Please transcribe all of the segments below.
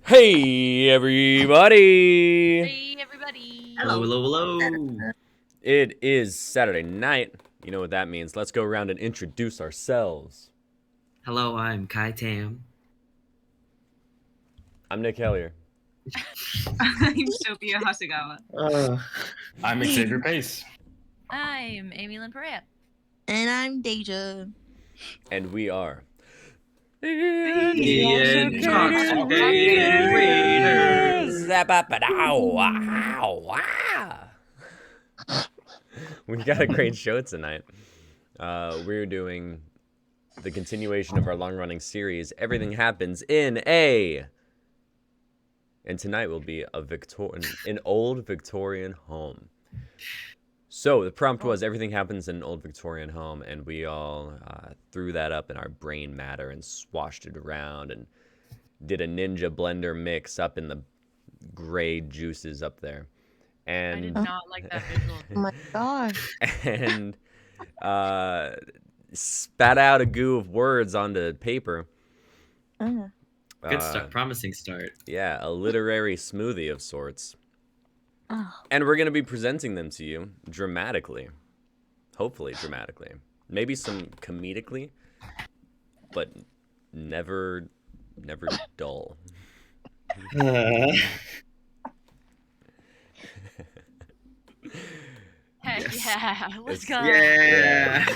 Hey everybody! Hey everybody! Hello, hello, hello. It is Saturday night. You know what that means. Let's go around and introduce ourselves. Hello, I'm Kai Tam. I'm Nick Hellier. I'm Sophia Hasagawa. I'm Xavier Pace. I'm Amy Lynn Perea. And I'm Deja. And we are The Intoxicated Readers. We got a great show tonight. We're doing the continuation of our long-running series, Everything Happens in a... And tonight will be an old Victorian home. So the prompt was everything happens in an old Victorian home, and we all threw that up in our brain matter and swashed it around and did a ninja blender mix up in the gray juices up there. And I did not like that visual. Oh my gosh. And spat out a goo of words onto paper. Good start, promising start. Yeah, a literary smoothie of sorts. Oh. And we're going to be presenting them to you dramatically. Hopefully dramatically. Maybe some comedically, but never dull. Heck yeah, let's go. Yeah.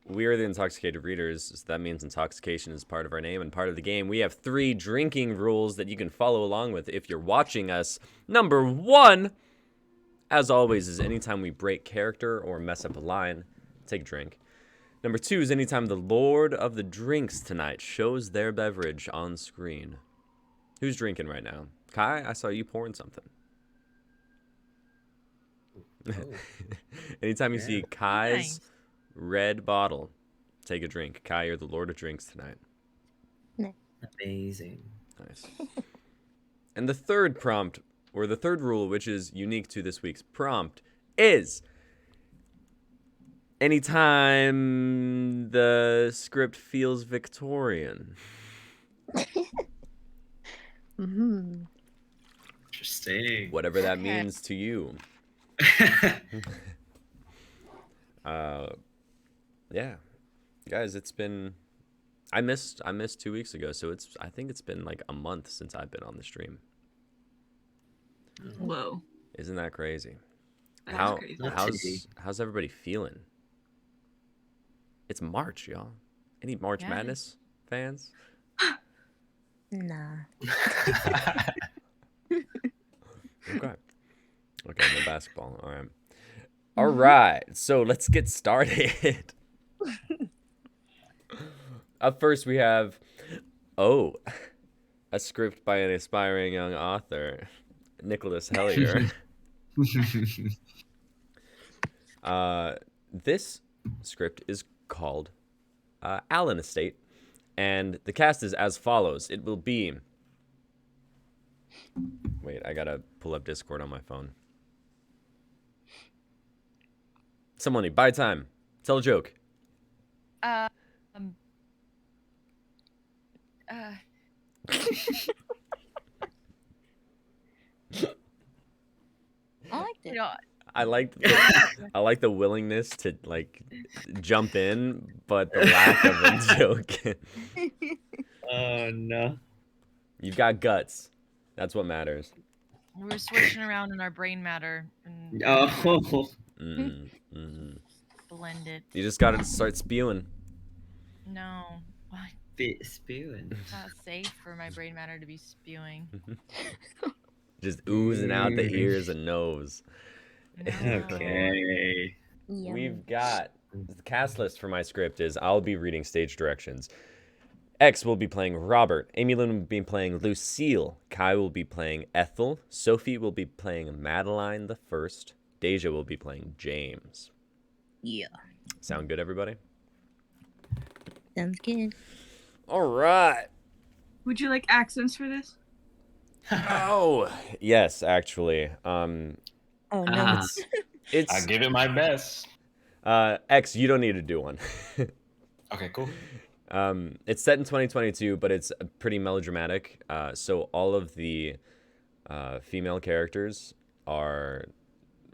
We are the Intoxicated Readers, so that means intoxication is part of our name and part of the game. We have 3 drinking rules that you can follow along with if you're watching us. Number 1, as always, is anytime we break character or mess up a line, take a drink. Number 2 is anytime the Lord of the Drinks tonight shows their beverage on screen. Who's drinking right now? Kai, I saw you pouring something. Oh. Anytime you see Kai's Nice. red bottle, take a drink. Kai, you're the Lord of Drinks tonight. Amazing. Nice. And the third prompt, or the third rule, which is unique to this week's prompt, is anytime the script feels Victorian. Interesting. Whatever that means to you. Yeah. Guys, it's been... I missed 2 weeks ago, so I think it's been like a month since I've been on the stream. Whoa. Isn't that crazy? That's crazy. How's everybody feeling? It's March, y'all. Any March Yeah. Madness fans? Nah. Okay. Okay, no basketball. All right. All right. So let's get started. Up first, we have, a script by an aspiring young author, Nicholas Hellier. This script is called Allen Estate, and the cast is as follows. It will be... Wait, I gotta pull up Discord on my phone. Someone, buy time. Tell a joke. I liked it. You know, I like the willingness to like jump in, but the lack of a joke. Oh no. You've got guts. That's what matters. we're switching around in our brain matter and Oh. blend it. You just gotta start spewing. No, why? Bit spewing. It's not safe for my brain matter to be spewing. Just oozing out the ears and nose. No. Okay. Yum. We've got the cast list for my script is I'll be reading stage directions. X will be playing Robert. Amy Lynn will be playing Lucille. Kai will be playing Ethel. Sophie will be playing Madeline the First. Deja will be playing James. Yeah. Sound good, everybody? Sounds good. All right. Would you like accents for this? Oh, yes, actually. Oh no. Ah. It's I give it my best. X, you don't need to do one. Okay, cool. It's set in 2022, but it's pretty melodramatic. So all of the female characters are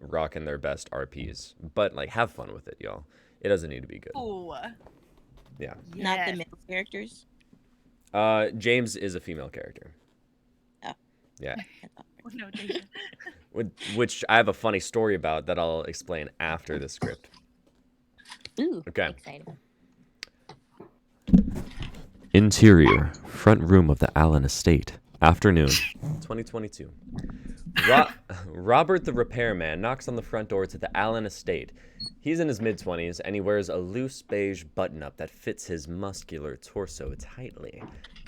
rocking their best RPs, but like have fun with it, y'all. It doesn't need to be good. Oh, Yeah. Not the yes. male characters. James is a female character. Oh. Yeah. Oh, no, David. Which I have a funny story about that I'll explain after the script. Ooh, Okay. exciting. Interior, front room of the Allen estate. Afternoon, 2022. Robert the repairman knocks on the front door to the Allen estate. He's in his mid-20s, and he wears a loose beige button-up that fits his muscular torso tightly,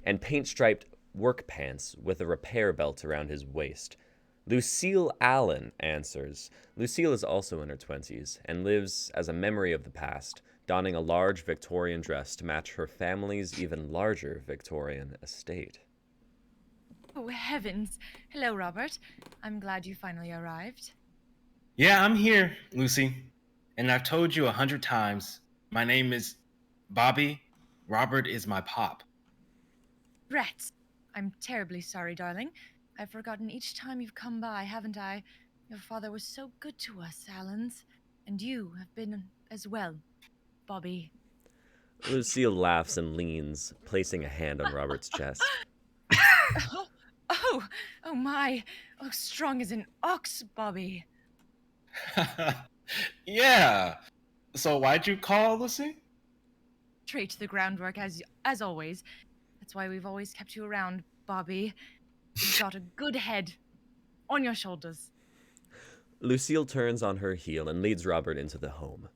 and paint-striped work pants with a repair belt around his waist. Lucille Allen answers. Lucille is also in her 20s, and lives as a memory of the past, donning a large Victorian dress to match her family's even larger Victorian estate. Oh, heavens. Hello, Robert. I'm glad you finally arrived. Yeah, I'm here, Lucy. And I've told you 100 times, my name is Bobby. Robert is my pop. Rats. I'm terribly sorry, darling. I've forgotten each time you've come by, haven't I? Your father was so good to us, Allens. And you have been as well, Bobby. Lucille laughs and leans, placing a hand on Robert's chest. Oh my. Oh, strong as an ox, Bobby. Yeah. So why'd you call, Lucy? Straight to the groundwork as always. That's why we've always kept you around, Bobby. You've got a good head on your shoulders. Lucille turns on her heel and leads Robert into the home.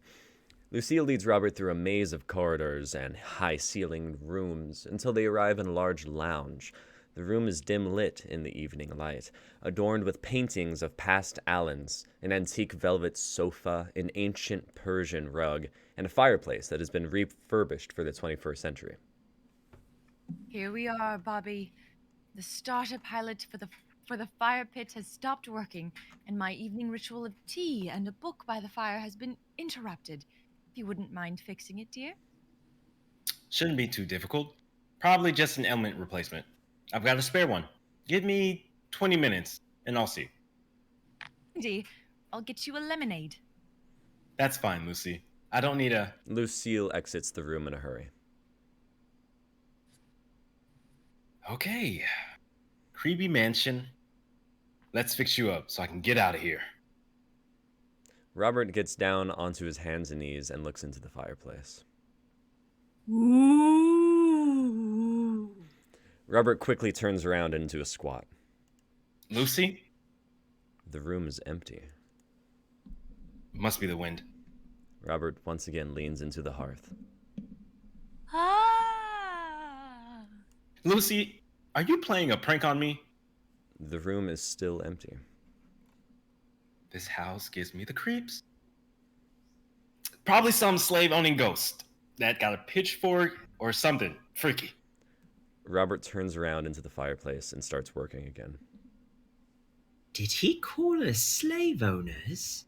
Lucille leads Robert through a maze of corridors and high-ceilinged rooms until they arrive in a large lounge. The room is dim lit in the evening light, adorned with paintings of past Allens, an antique velvet sofa, an ancient Persian rug, and a fireplace that has been refurbished for the 21st century. Here we are, Bobby. The starter pilot for the fire pit has stopped working, and my evening ritual of tea and a book by the fire has been interrupted. If you wouldn't mind fixing it, dear. Shouldn't be too difficult. Probably just an element replacement. I've got a spare one. Give me 20 minutes, and I'll see. Andy, I'll get you a lemonade. That's fine, Lucy. I don't need a... Lucille exits the room in a hurry. Okay. Creepy mansion. Let's fix you up so I can get out of here. Robert gets down onto his hands and knees and looks into the fireplace. Ooh. Robert quickly turns around into a squat. Lucy? The room is empty. Must be the wind. Robert once again leans into the hearth. Ah. Lucy, are you playing a prank on me? The room is still empty. This house gives me the creeps. Probably some slave-owning ghost that got a pitchfork or something freaky. Robert turns around into the fireplace and starts working again. Did he call us slave owners?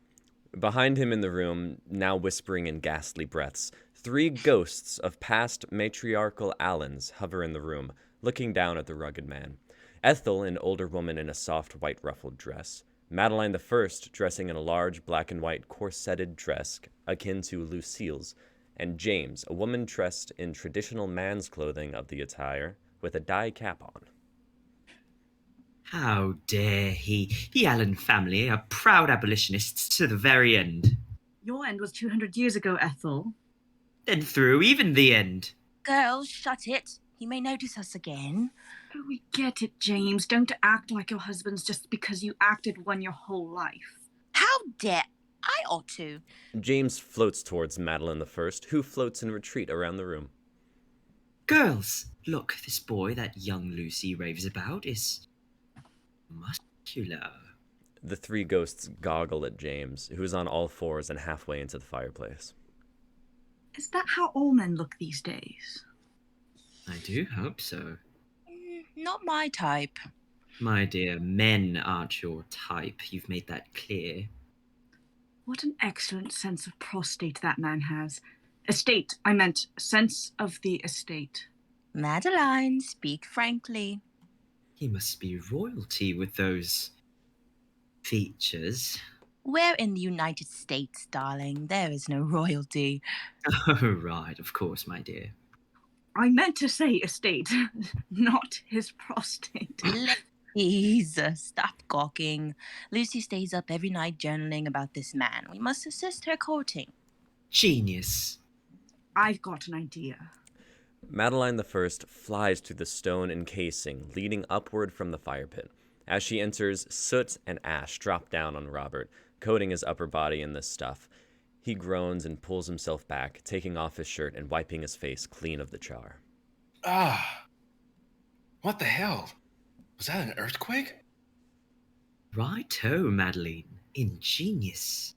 Behind him in the room, now whispering in ghastly breaths, 3 ghosts of past matriarchal Allens hover in the room, looking down at the rugged man. Ethel, an older woman in a soft white ruffled dress. Madeline the First, dressing in a large black and white corseted dress akin to Lucille's. And James, a woman dressed in traditional man's clothing of the attire, with a dye cap on. How dare he? The Allen family are proud abolitionists to the very end. Your end was 200 years ago, Ethel. Then through even the end. Girls, shut it. He may notice us again. Oh, we get it, James. Don't act like your husband's just because you acted one your whole life. How dare I ought to? James floats towards Madeline the First, who floats in retreat around the room. Girls, look, this boy that young Lucy raves about is muscular. The 3 ghosts goggle at James, who is on all fours and halfway into the fireplace. Is that how all men look these days? I do hope so. Not my type. My dear, men aren't your type. You've made that clear. What an excellent sense of prostate that man has. Estate, I meant sense of the estate. Madeline, speak frankly. He must be royalty with those features. We're in the United States, darling. There is no royalty. Oh, right, of course, my dear. I meant to say estate, not his prostate. Please, stop gawking. Lucy stays up every night journaling about this man. We must assist her courting. Genius. I've got an idea. Madeline the First flies through the stone encasing leading upward from the fire pit. As she enters, soot and ash drop down on Robert, coating his upper body in this stuff. He groans and pulls himself back, taking off his shirt and wiping his face clean of the char. Ah. What the hell? Was that an earthquake? Righto, Madeline. Ingenious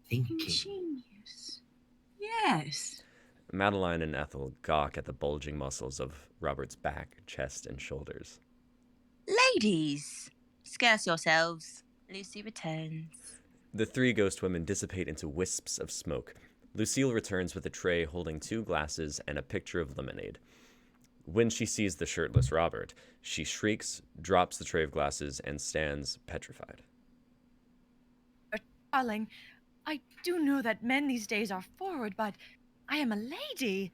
thinking. Genius. Yes. Madeline and Ethel gawk at the bulging muscles of Robert's back, chest, and shoulders. Ladies, scarce yourselves. Lucy returns. The three ghost women dissipate into wisps of smoke. Lucille returns with a tray holding 2 glasses and a picture of lemonade. When she sees the shirtless Robert, she shrieks, drops the tray of glasses, and stands petrified. Darling, I do know that men these days are forward, but I am a lady.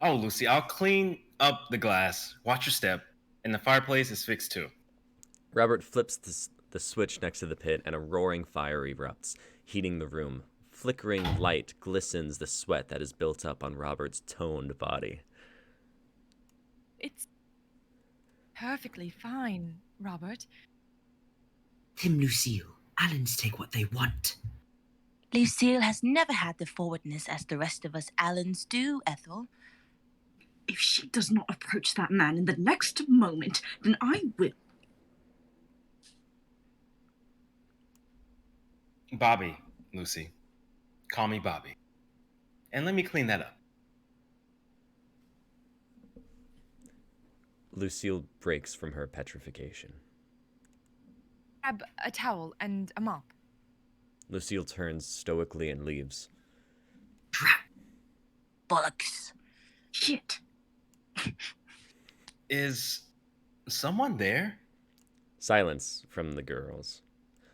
Oh, Lucy, I'll clean up the glass. Watch your step. And the fireplace is fixed too. Robert flips the switch next to the pit, and a roaring fire erupts, heating the room. Flickering light glistens the sweat that is built up on Robert's toned body. It's perfectly fine, Robert. Him, Lucille. Allens take what they want. Lucille has never had the forwardness as the rest of us Allens do, Ethel. If she does not approach that man in the next moment, then I will. Bobby, Lucy. Call me Bobby. And let me clean that up. Lucille breaks from her petrification. Grab a towel and a mop. Lucille turns stoically and leaves. Crap. Bollocks. Shit. Is someone there? Silence from the girls.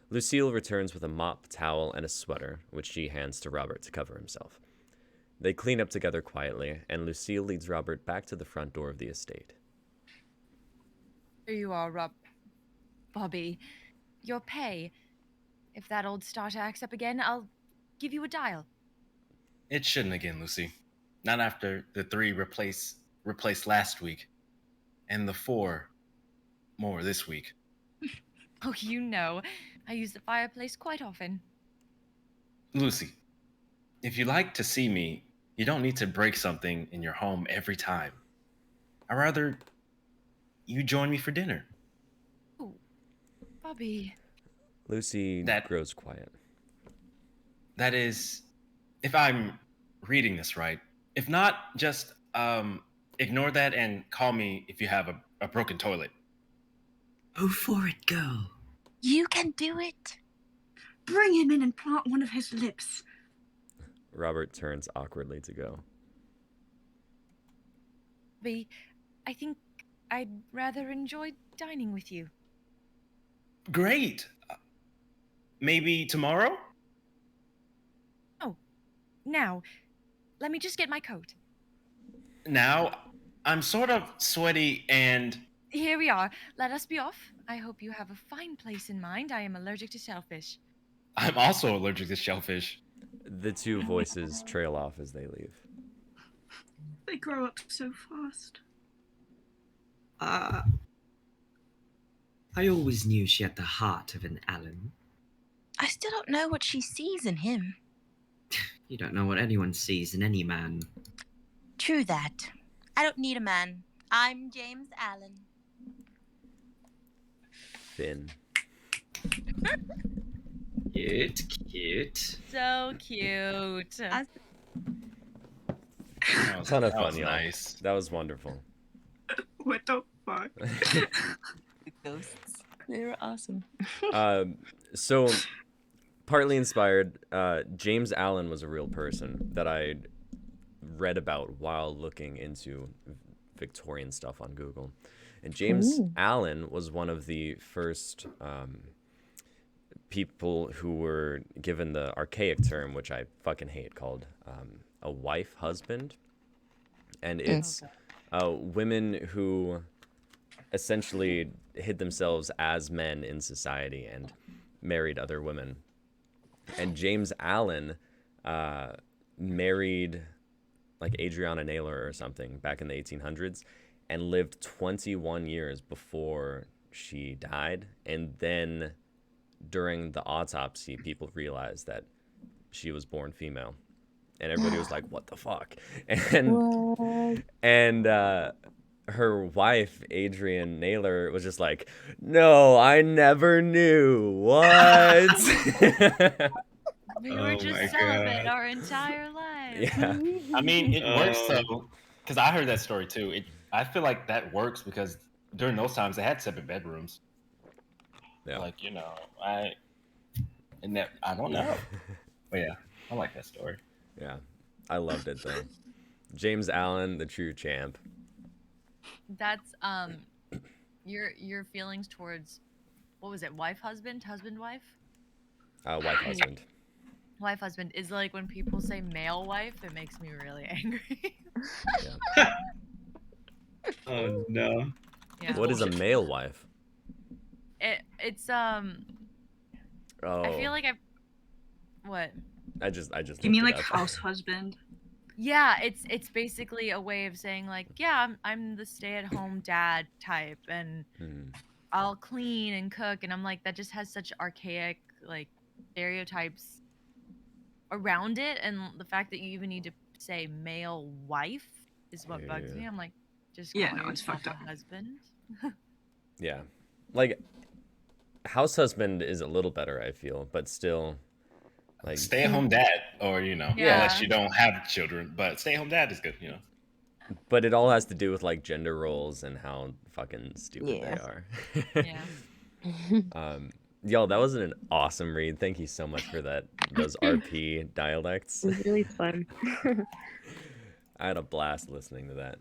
Lucille returns with a mop, towel, and a sweater, which she hands to Robert to cover himself. They clean up together quietly, and Lucille leads Robert back to the front door of the estate. Here you are, Bobby. Your pay. If that old starter acts up again, I'll give you a dial. It shouldn't again, Lucy. Not after the 3 replaced last week. And the 4 more this week. Oh, you know. I use the fireplace quite often. Lucy, if you like to see me, you don't need to break something in your home every time. I'd rather you join me for dinner. Oh, Bobby. Lucy grows quiet. That is, if I'm reading this right. If not, just ignore that and call me if you have a broken toilet. Go for it, girl. You can do it. Bring him in and plant one of his lips. Robert turns awkwardly to go. Bobby, I think I'd rather enjoy dining with you. Great. Maybe tomorrow? Oh, now, let me just get my coat. Now, I'm sort of sweaty and... Here we are. Let us be off. I hope you have a fine place in mind. I am allergic to shellfish. I'm also allergic to shellfish. The 2 voices trail off as they leave. They grow up so fast. I always knew she had the heart of an Allen. I still don't know what she sees in him. You don't know what anyone sees in any man. True that. I don't need a man. I'm James Allen. Finn. Cute. So cute. That was, Ton of that fun, was y'all. nice. That was wonderful. What the fuck? Ghosts. They were awesome. So partly inspired. James Allen was a real person that I read about while looking into Victorian stuff on Google. And James Allen was one of the first people who were given the archaic term, which I fucking hate, called a wife husband. And it's women who essentially hid themselves as men in society and married other women. And James Allen married like Adriana Naylor or something back in the 1800s and lived 21 years before she died. And then during the autopsy, people realized that she was born female. And everybody was like, what the fuck? And her wife, Adrian Naylor, was just like, no, I never knew. What? We were just celibate our entire lives. Yeah. I mean, it works though, because I heard that story too. I feel like that works because during those times they had separate bedrooms. Yeah. Like, I don't know. But yeah, I like that story. Yeah. I loved it though. James Allen, the true champ. That's your feelings towards, what was it, wife husband wife? Wife husband. Wife husband is like when people say male wife, it makes me really angry. Yeah. Oh no. Yeah. What is a male wife? It's Oh. I feel like what? I just You mean looked like it up. house husband? Yeah, it's basically a way of saying like, yeah, I'm the stay-at-home dad type, and I'll clean and cook, and I'm like, that just has such archaic like stereotypes around it, and the fact that you even need to say male wife is what bugs me. I'm like, just call it's yourself fucked a up. husband. Yeah. Like house husband is a little better, I feel, but still like Stay-at-home dad, or Yeah. unless you don't have children, but stay-at-home dad is good, But it all has to do with like gender roles and how fucking stupid they are. Yeah. Yo, that was an awesome read. Thank you so much for those RP dialects. It was really fun. I had a blast listening to that.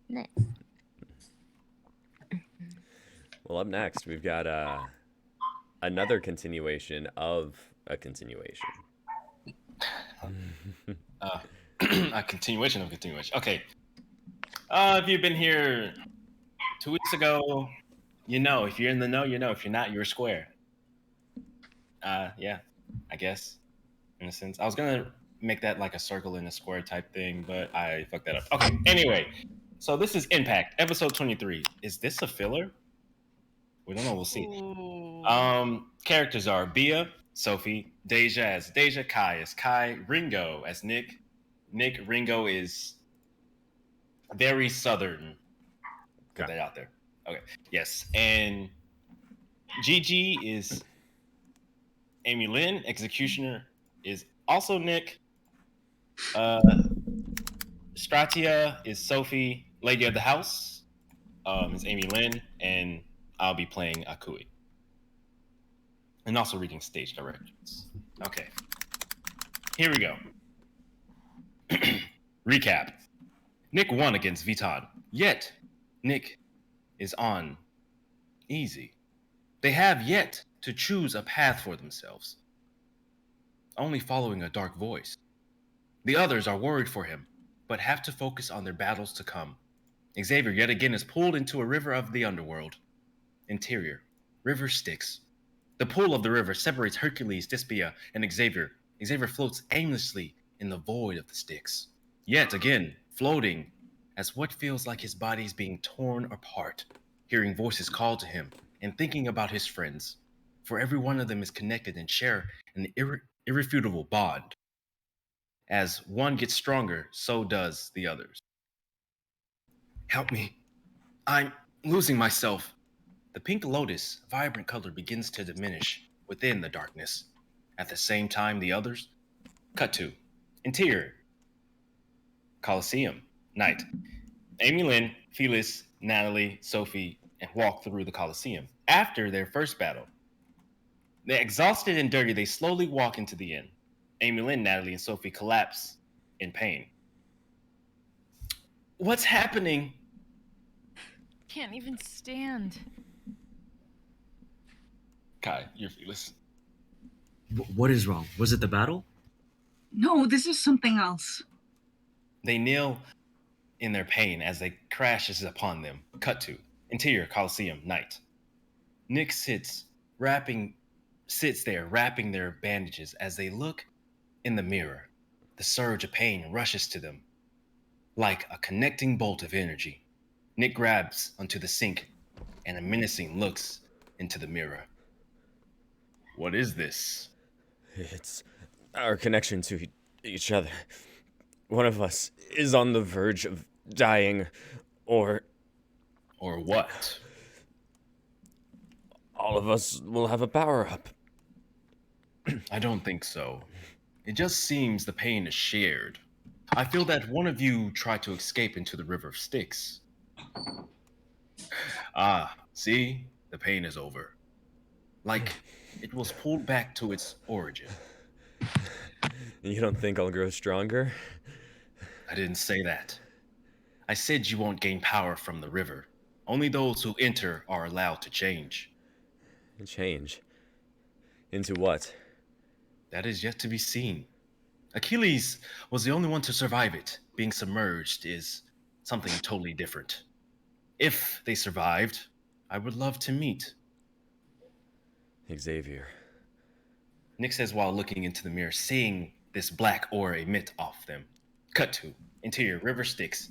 Nice. Well, up next, we've got another continuation of a continuation. A continuation of continuation. Okay. If you've been here 2 weeks ago, if you're in the know, if you're not, you're square. Yeah, I guess, in a sense. I was gonna make that like a circle and a square type thing, but I fucked that up. Okay, anyway, so this is Impact, episode 23. Is this a filler? We don't know, we'll see. Characters are Bia, Sophie, Deja as Deja, Kai as Kai, Ringo as Nick. Ringo is very southern. Put that out there. Okay. Yes. And Gigi is Amy Lynn. Executioner is also Nick. Stratia is Sophie. Lady of the House is Amy Lynn. And I'll be playing Akui. And also reading stage directions. Okay. Here we go. Recap. Nick won against Vitan. Yet, Nick is on easy. They have yet to choose a path for themselves, only following a dark voice. The others are worried for him, but have to focus on their battles to come. Xavier yet again is pulled into a river of the underworld. Interior. River Styx. The pool of the river separates Hercules, Dyspia, and Xavier. Xavier floats aimlessly in the void of the Styx. Yet again, floating as what feels like his body is being torn apart, hearing voices call to him and thinking about his friends. For every one of them is connected and share an irrefutable bond. As one gets stronger, so does the others. Help me. I'm losing myself. The pink lotus, vibrant color, begins to diminish within the darkness. At the same time, the others. Cut to. Interior. Coliseum. Night. Amy Lynn, Phyllis, Natalie, Sophie, and walk through the Coliseum. After their first battle, They're exhausted and dirty. They slowly walk into the inn. Amy Lynn, Natalie, and Sophie collapse in pain. What's happening? Can't even stand. Kai, you're fearless. What is wrong? Was it the battle? No, this is something else. They kneel in their pain as they crashes upon them. Cut to interior Coliseum night. Nick sits there wrapping their bandages as they look in the mirror. The surge of pain rushes to them like a connecting bolt of energy. Nick grabs onto the sink and a menacing looks into the mirror. What is this? It's our connection to each other. One of us is on the verge of dying, or Or what? all of us will have a power-up. I don't think so. It just seems the pain is shared. I feel that one of you tried to escape into the River of Styx. Ah, see? The pain is over. Like it was pulled back to its origin. You don't think I'll grow stronger? I didn't say that. I said you won't gain power from the river. Only those who enter are allowed to change. Change? Into what? That is yet to be seen. Achilles was the only one to survive it. Being submerged is something totally different. If they survived, I would love to meet. Xavier. Nick says while looking into the mirror, seeing this black aura emit off them. Cut to interior River Styx.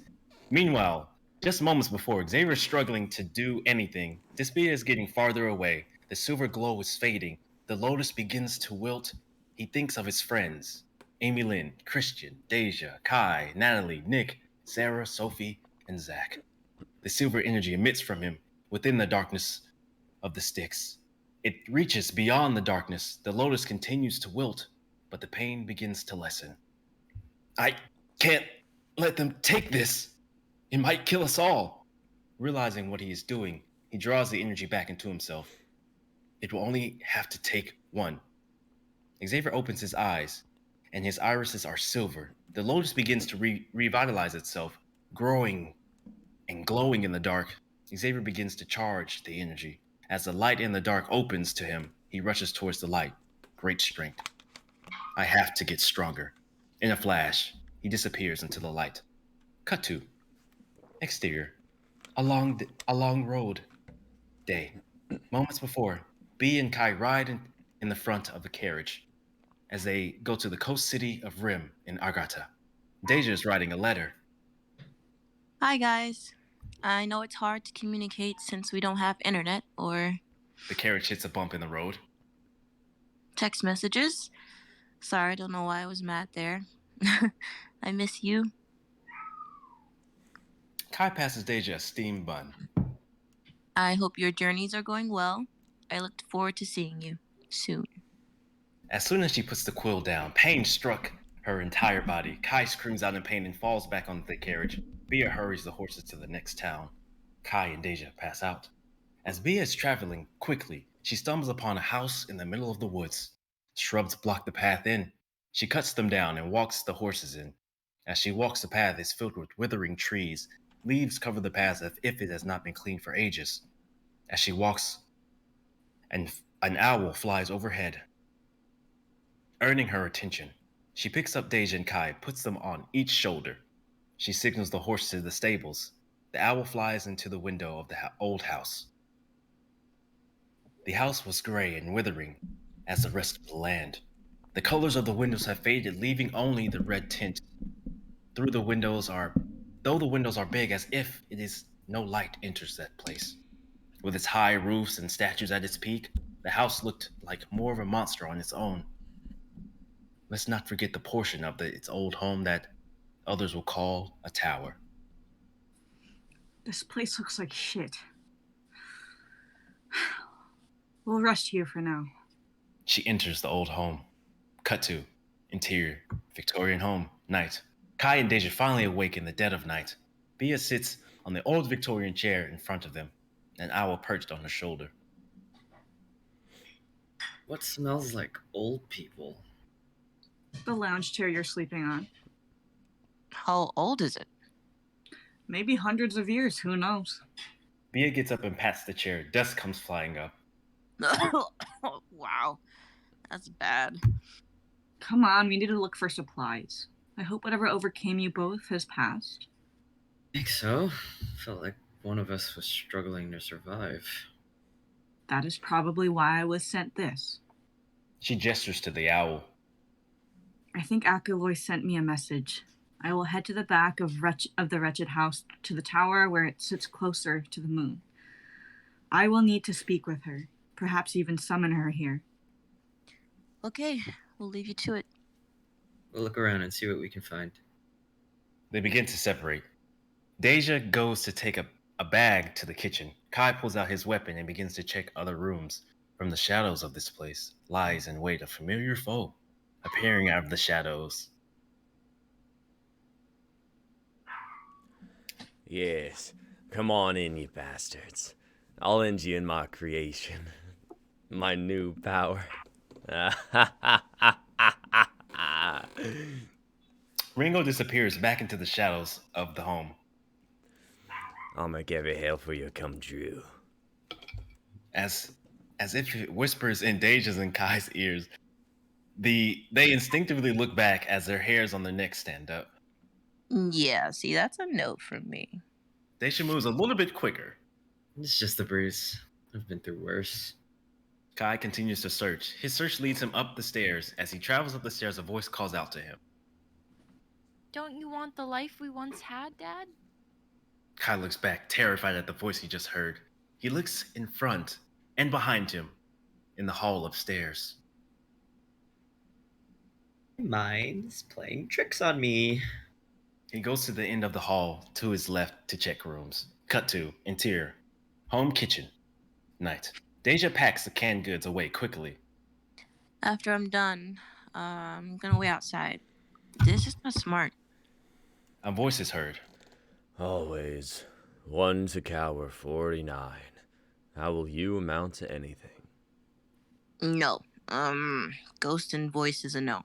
Meanwhile, just moments before, Xavier is struggling to do anything. Despia is getting farther away. The silver glow is fading. The lotus begins to wilt. He thinks of his friends. Amy Lynn, Christian, Deja, Kai, Natalie, Nick, Sarah, Sophie, and Zach. The silver energy emits from him within the darkness of the Styx. It reaches beyond the darkness. The lotus continues to wilt, but the pain begins to lessen. I can't let them take this. It might kill us all. Realizing what he is doing, he draws the energy back into himself. It will only have to take one. Xavier opens his eyes, and his irises are silver. The lotus begins to revitalize itself, growing and glowing in the dark. Xavier begins to charge the energy. As the light in the dark opens to him, he rushes towards the light. Great strength. I have to get stronger. In a flash, he disappears into the light. Cut to exterior. A long road. Day. Moments before, B and Kai ride in the front of a carriage as they go to the coast city of Rim in Argata. Deja is writing a letter. Hi, guys. I know it's hard to communicate since we don't have internet or The carriage hits a bump in the road. text messages. Sorry, I don't know why I was mad there. I miss you. Kai passes Deja a steam bun. I hope your journeys are going well. I look forward to seeing you soon. As soon as she puts the quill down, pain struck her entire body. Kai screams out in pain and falls back onto the carriage. Bia hurries the horses to the next town. Kai and Deja pass out. As Bia is traveling quickly, she stumbles upon a house in the middle of the woods. Shrubs block the path in. She cuts them down and walks the horses in. As she walks, the path is filled with withering trees. Leaves cover the path as if it has not been cleaned for ages. As she walks, an owl flies overhead, earning her attention. She picks up Deja and Kai, puts them on each shoulder. She signals the horse to the stables. The owl flies into the window of the old house. The house was gray and withering as the rest of the land. The colors of the windows have faded, leaving only the red tint. Though the windows are big, as if it is no light enters that place. With its high roofs and statues at its peak, the house looked like more of a monster on its own. Let's not forget the portion of its old home that others will call a tower. This place looks like shit. We'll rest here for now. She enters the old home. Cut to interior Victorian home. Night. Kai and Deja finally awake in the dead of night. Bia sits on the old Victorian chair in front of them, an owl perched on her shoulder. What smells like old people? The lounge chair you're sleeping on. How old is it? Maybe hundreds of years, who knows? Bia gets up and pats the chair. Dust comes flying up. Wow, that's bad. Come on, we need to look for supplies. I hope whatever overcame you both has passed. Think so? Felt like one of us was struggling to survive. That is probably why I was sent this. She gestures to the owl. I think Akaloy sent me a message. I will head to the back of the wretched house to the tower where it sits closer to the moon. I will need to speak with her, perhaps even summon her here. Okay, we'll leave you to it. We'll look around and see what we can find. They begin to separate. Deja goes to take a bag to the kitchen. Kai pulls out his weapon and begins to check other rooms. From the shadows of this place lies in wait a familiar foe, appearing out of the shadows. Yes. Come on in, you bastards. I'll end you in my creation. My new power. Ringo disappears back into the shadows of the home. I'll make every hell for you come true. As if it whispers in Deja's and Kai's ears, they instinctively look back as their hairs on their necks stand up. Yeah, see, that's a note from me. Deja moves a little bit quicker. It's just a breeze. I've been through worse. Kai continues to search. His search leads him up the stairs. As he travels up the stairs, a voice calls out to him. Don't you want the life we once had, Dad? Kai looks back, terrified at the voice he just heard. He looks in front and behind him in the hall upstairs. Mine's playing tricks on me. He goes to the end of the hall to his left to check rooms. Cut to interior. Home kitchen. Night. Deja packs the canned goods away quickly. After I'm done, I'm gonna wait outside. This is not smart. A voice is heard. Always. 1 to cower 49. How will you amount to anything? No. Ghost and voice is a no.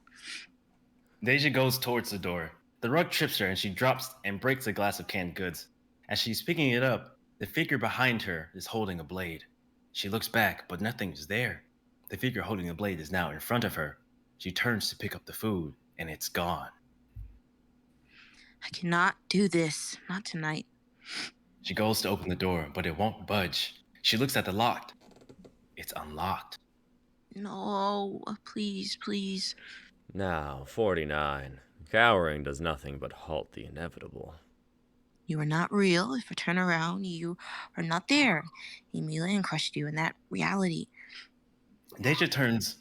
Deja goes towards the door. The rug trips her and she drops and breaks a glass of canned goods. As she's picking it up, the figure behind her is holding a blade. She looks back, but nothing is there. The figure holding the blade is now in front of her. She turns to pick up the food, and it's gone. I cannot do this. Not tonight. She goes to open the door, but it won't budge. She looks at the lock. It's unlocked. No, please, please. Now, 49. Cowering does nothing but halt the inevitable. You are not real. If I turn around, you are not there. Emelian crushed you in that reality. Deja turns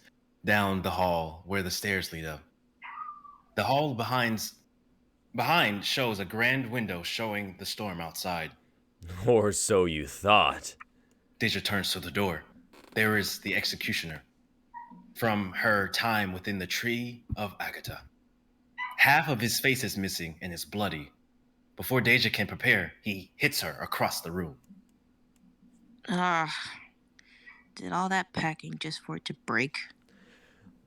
down the hall where the stairs lead up. The hall behind shows a grand window showing the storm outside. Or so you thought. Deja turns to the door. There is the executioner. From her time within the tree of Agatha. Half of his face is missing and is bloody. Before Deja can prepare, he hits her across the room. Did all that packing just for it to break?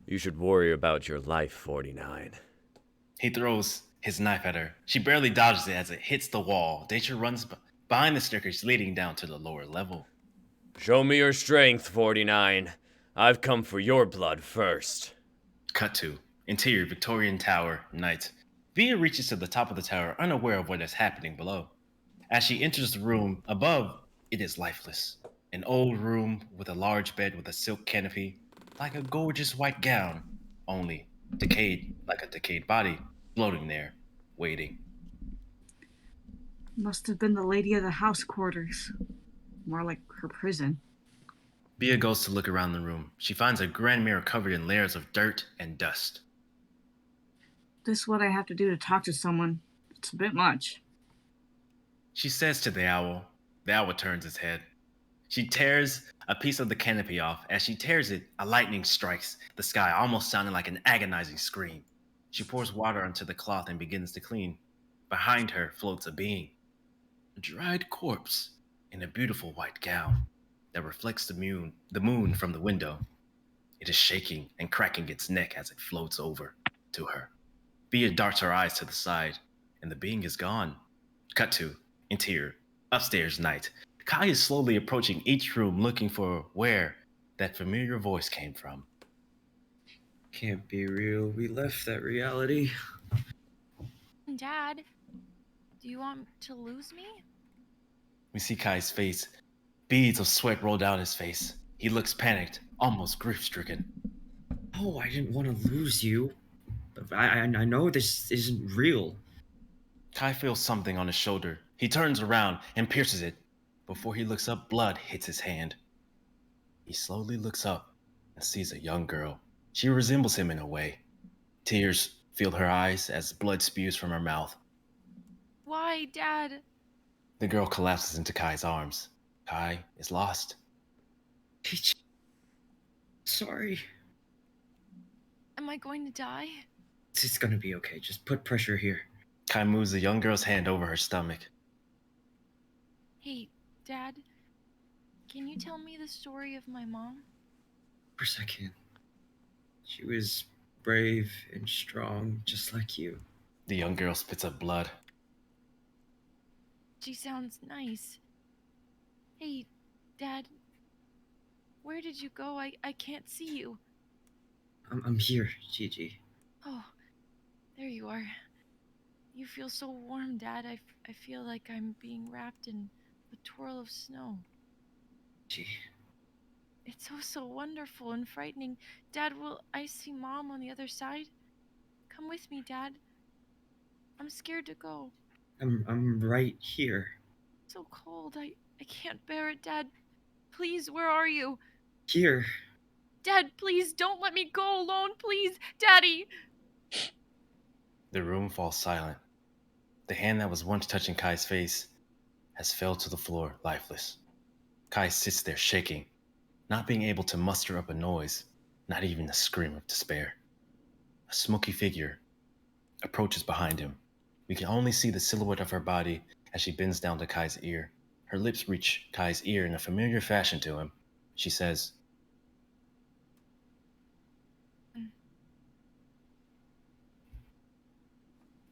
You should worry about your life, 49. He throws his knife at her. She barely dodges it as it hits the wall. Deja runs behind the staircase leading down to the lower level. Show me your strength, 49. I've come for your blood first. Cut to interior Victorian tower, night. Via reaches to the top of the tower, unaware of what is happening below. As she enters the room above, it is lifeless. An old room with a large bed with a silk canopy, like a gorgeous white gown, only decayed like a decayed body, floating there, waiting. Must have been the lady of the house quarters. More like her prison. Bia goes to look around the room. She finds a grand mirror covered in layers of dirt and dust. This is what I have to do to talk to someone. It's a bit much. She says to the owl. The owl turns its head. She tears a piece of the canopy off. As she tears it, a lightning strikes the sky, almost sounding like an agonizing scream. She pours water onto the cloth and begins to clean. Behind her floats a being. A dried corpse in a beautiful white gown that reflects the moon from the window. It is shaking and cracking its neck as it floats over to her. Bea darts her eyes to the side, and the being is gone. Cut to interior, upstairs night. Kai is slowly approaching each room looking for where that familiar voice came from. Can't be real. We left that reality. Dad, do you want to lose me? We see Kai's face. Beads of sweat roll down his face. He looks panicked, almost grief-stricken. Oh, I didn't want to lose you. But I know this isn't real. Kai feels something on his shoulder. He turns around and pierces it. Before he looks up, blood hits his hand. He slowly looks up and sees a young girl. She resembles him in a way. Tears fill her eyes as blood spews from her mouth. Why, Dad? The girl collapses into Kai's arms. Kai is lost. Peach. Sorry. Am I going to die? It's gonna be okay. Just put pressure here. Kai moves the young girl's hand over her stomach. Hey, Dad, can you tell me the story of my mom? Of course I can. She was brave and strong, just like you. The young girl spits up blood. She sounds nice. Hey, Dad, where did you go? I can't see you. I'm here, Gigi. Oh, there you are. You feel so warm, Dad. I feel like I'm being wrapped in a twirl of snow. Gee. It's so wonderful and frightening. Dad, will I see Mom on the other side? Come with me, Dad. I'm scared to go. I'm right here. So cold. I can't bear it, Dad. Please, where are you? Here. Dad, please don't let me go alone, please. Daddy! The room falls silent. The hand that was once touching Kai's face has fell to the floor, lifeless. Kai sits there shaking, not being able to muster up a noise, not even a scream of despair. A smoky figure approaches behind him. We can only see the silhouette of her body as she bends down to Kai's ear. Her lips reach Kai's ear in a familiar fashion to him. She says,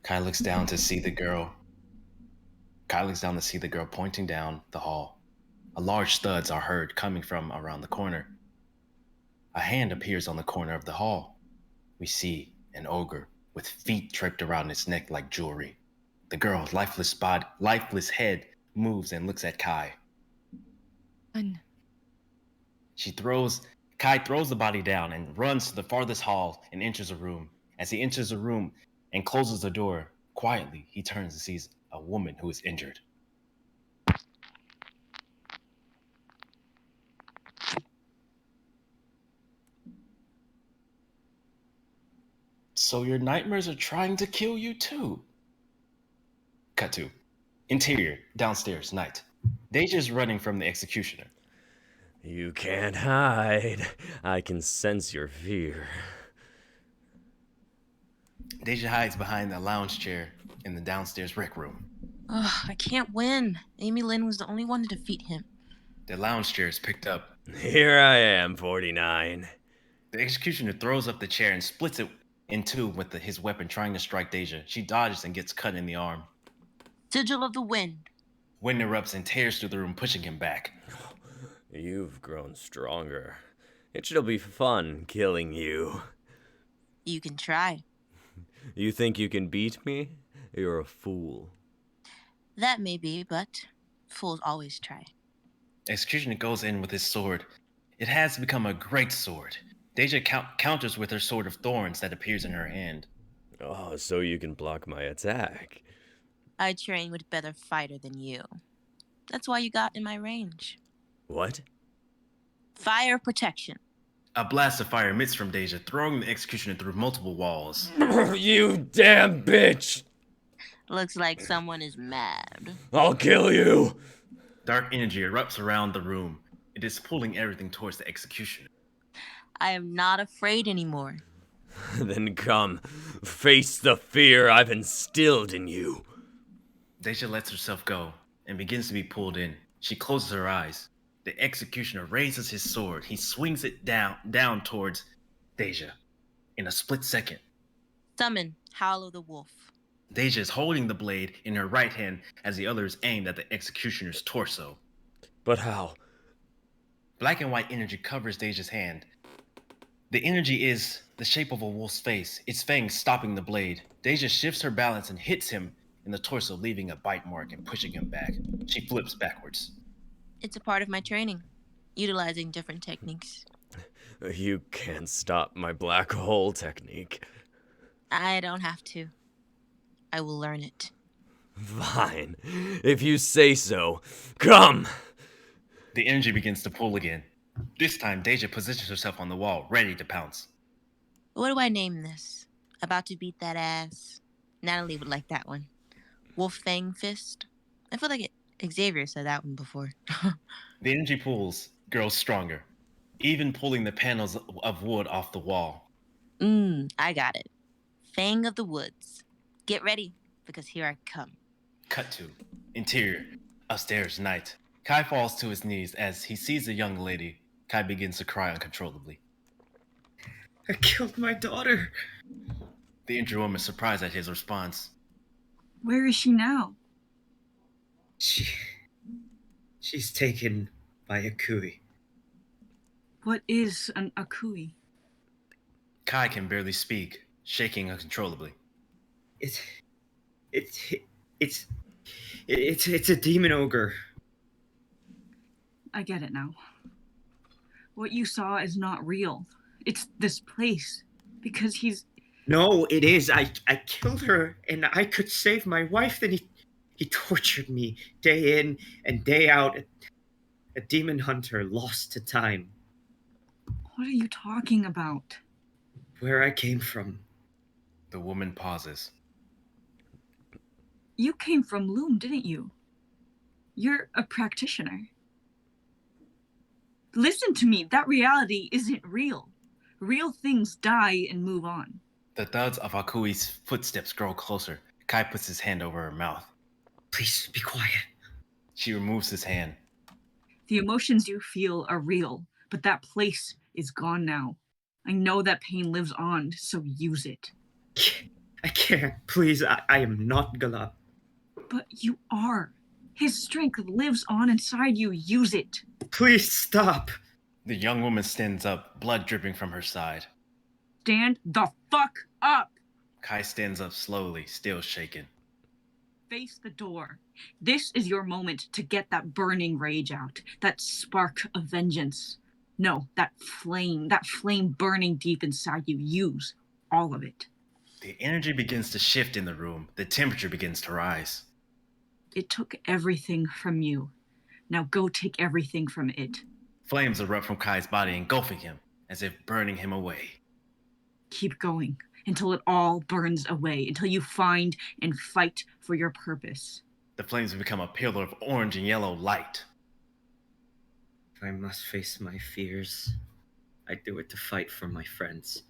Kai looks down to see the girl. Kai looks down to see the girl pointing down the hall. A large thuds are heard coming from around the corner. A hand appears on the corner of the hall. We see an ogre with feet draped around its neck like jewelry. The girl's lifeless head moves and looks at Kai. Kai throws the body down and runs to the farthest hall and enters a room. As he enters the room and closes the door, quietly he turns and sees a woman who is injured. So your nightmares are trying to kill you too? Cut to interior, downstairs, night. Deja's running from the executioner. You can't hide. I can sense your fear. Deja hides behind the lounge chair in the downstairs rec room. Ugh, I can't win. Amy Lynn was the only one to defeat him. The lounge chair is picked up. Here I am, 49. The executioner throws up the chair and splits it in two with his weapon, trying to strike Deja. She dodges and gets cut in the arm. Sigil of the Wind. Wind erupts and tears through the room, pushing him back. You've grown stronger. It shall be fun killing you. You can try. You think you can beat me? You're a fool. That may be, but fools always try. Executioner goes in with his sword. It has become a great sword. Deja counters with her sword of thorns that appears in her hand. Oh, so you can block my attack. I train with better fighter than you. That's why you got in my range. What? Fire protection. A blast of fire emits from Deja, throwing the executioner through multiple walls. You damn bitch! Looks like someone is mad. I'll kill you! Dark energy erupts around the room. It is pulling everything towards the executioner. I am not afraid anymore. Then come, face the fear I've instilled in you. Deja lets herself go and begins to be pulled in. She closes her eyes. The executioner raises his sword. He swings it down towards Deja. In a split second, Summon Howl of the Wolf. Deja is holding the blade in her right hand as the other is aimed at the executioner's torso. But how? Black and white energy covers Deja's hand. The energy is the shape of a wolf's face, its fangs stopping the blade. Deja shifts her balance and hits him in the torso, leaving a bite mark and pushing him back. She flips backwards. It's a part of my training, utilizing different techniques. You can't stop my black hole technique. I don't have to. I will learn it. Fine. If you say so. Come! The energy begins to pull again. This time, Deja positions herself on the wall, ready to pounce. What do I name this? About to beat that ass? Natalie would like that one. Wolf Fang Fist? I feel like Xavier said that one before. The energy pulls grows stronger, even pulling the panels of wood off the wall. I got it. Fang of the Woods. Get ready, because here I come. Cut to interior, upstairs, night. Kai falls to his knees as he sees the young lady. Kai begins to cry uncontrollably. I killed my daughter. The injured woman is surprised at his response. Where is she now? She's taken by a Kui. What is an Akui? Kai can barely speak, shaking uncontrollably. It's a demon ogre. I get it now. What you saw is not real. It's this place. Because he's... No, it is. I killed her, and I could save my wife. Then he tortured me day in and day out. A demon hunter lost to time. What are you talking about? Where I came from. The woman pauses. You came from Loom, didn't you? You're a practitioner. Listen to me. That reality isn't real. Real things die and move on. The thuds of Akui's footsteps grow closer. Kai puts his hand over her mouth. Please be quiet. She removes his hand. The emotions you feel are real, but that place is gone now. I know that pain lives on, so use it. I can't. Please, I am not Galap. But you are. His strength lives on inside you. Use it. Please stop. The young woman stands up, blood dripping from her side. Stand the fuck up. Kai stands up slowly, still shaken. Face the door. This is your moment to get that burning rage out, that spark of vengeance. No, that flame burning deep inside you. Use all of it. The energy begins to shift in the room. The temperature begins to rise. It took everything from you. Now go take everything from it. Flames erupt from Kai's body, engulfing him, as if burning him away. Keep going until it all burns away, until you find and fight for your purpose. The flames become a pillar of orange and yellow light. If I must face my fears, I do it to fight for my friends.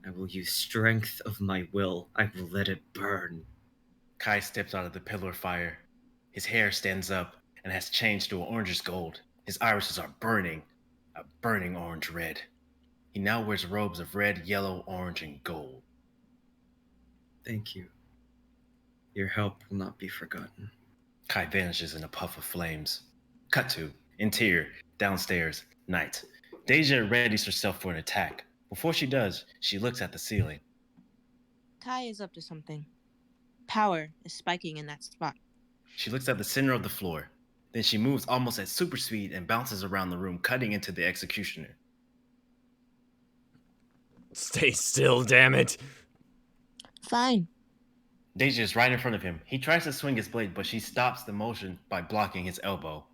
I will use strength of my will. I will let it burn. Kai steps out of the pillar of fire. His hair stands up and has changed to an orangish gold. His irises are burning, a burning orange red. He now wears robes of red, yellow, orange, and gold. Thank you. Your help will not be forgotten. Kai vanishes in a puff of flames. Cut to interior, downstairs, night. Deja readies herself for an attack. Before she does, she looks at the ceiling. Kai is up to something. Power is spiking in that spot. She looks at the center of the floor. Then she moves almost at super speed and bounces around the room, cutting into the executioner. Stay still, damn it. Fine. Deja is right in front of him. He tries to swing his blade, but she stops the motion by blocking his elbow.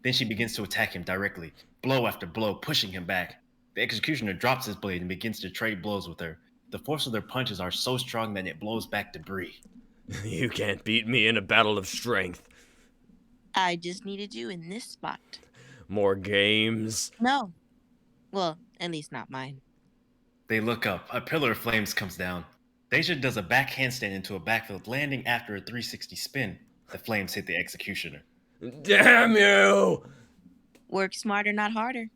Then she begins to attack him directly, blow after blow, pushing him back. The executioner drops his blade and begins to trade blows with her. The force of their punches are so strong that it blows back debris. You can't beat me in a battle of strength. I just needed you in this spot. More games? No. Well, at least not mine. They look up. A pillar of flames comes down. Deja does a back handstand into a backfield, landing after a 360 spin. The flames hit the executioner. Damn you! Work smarter, not harder.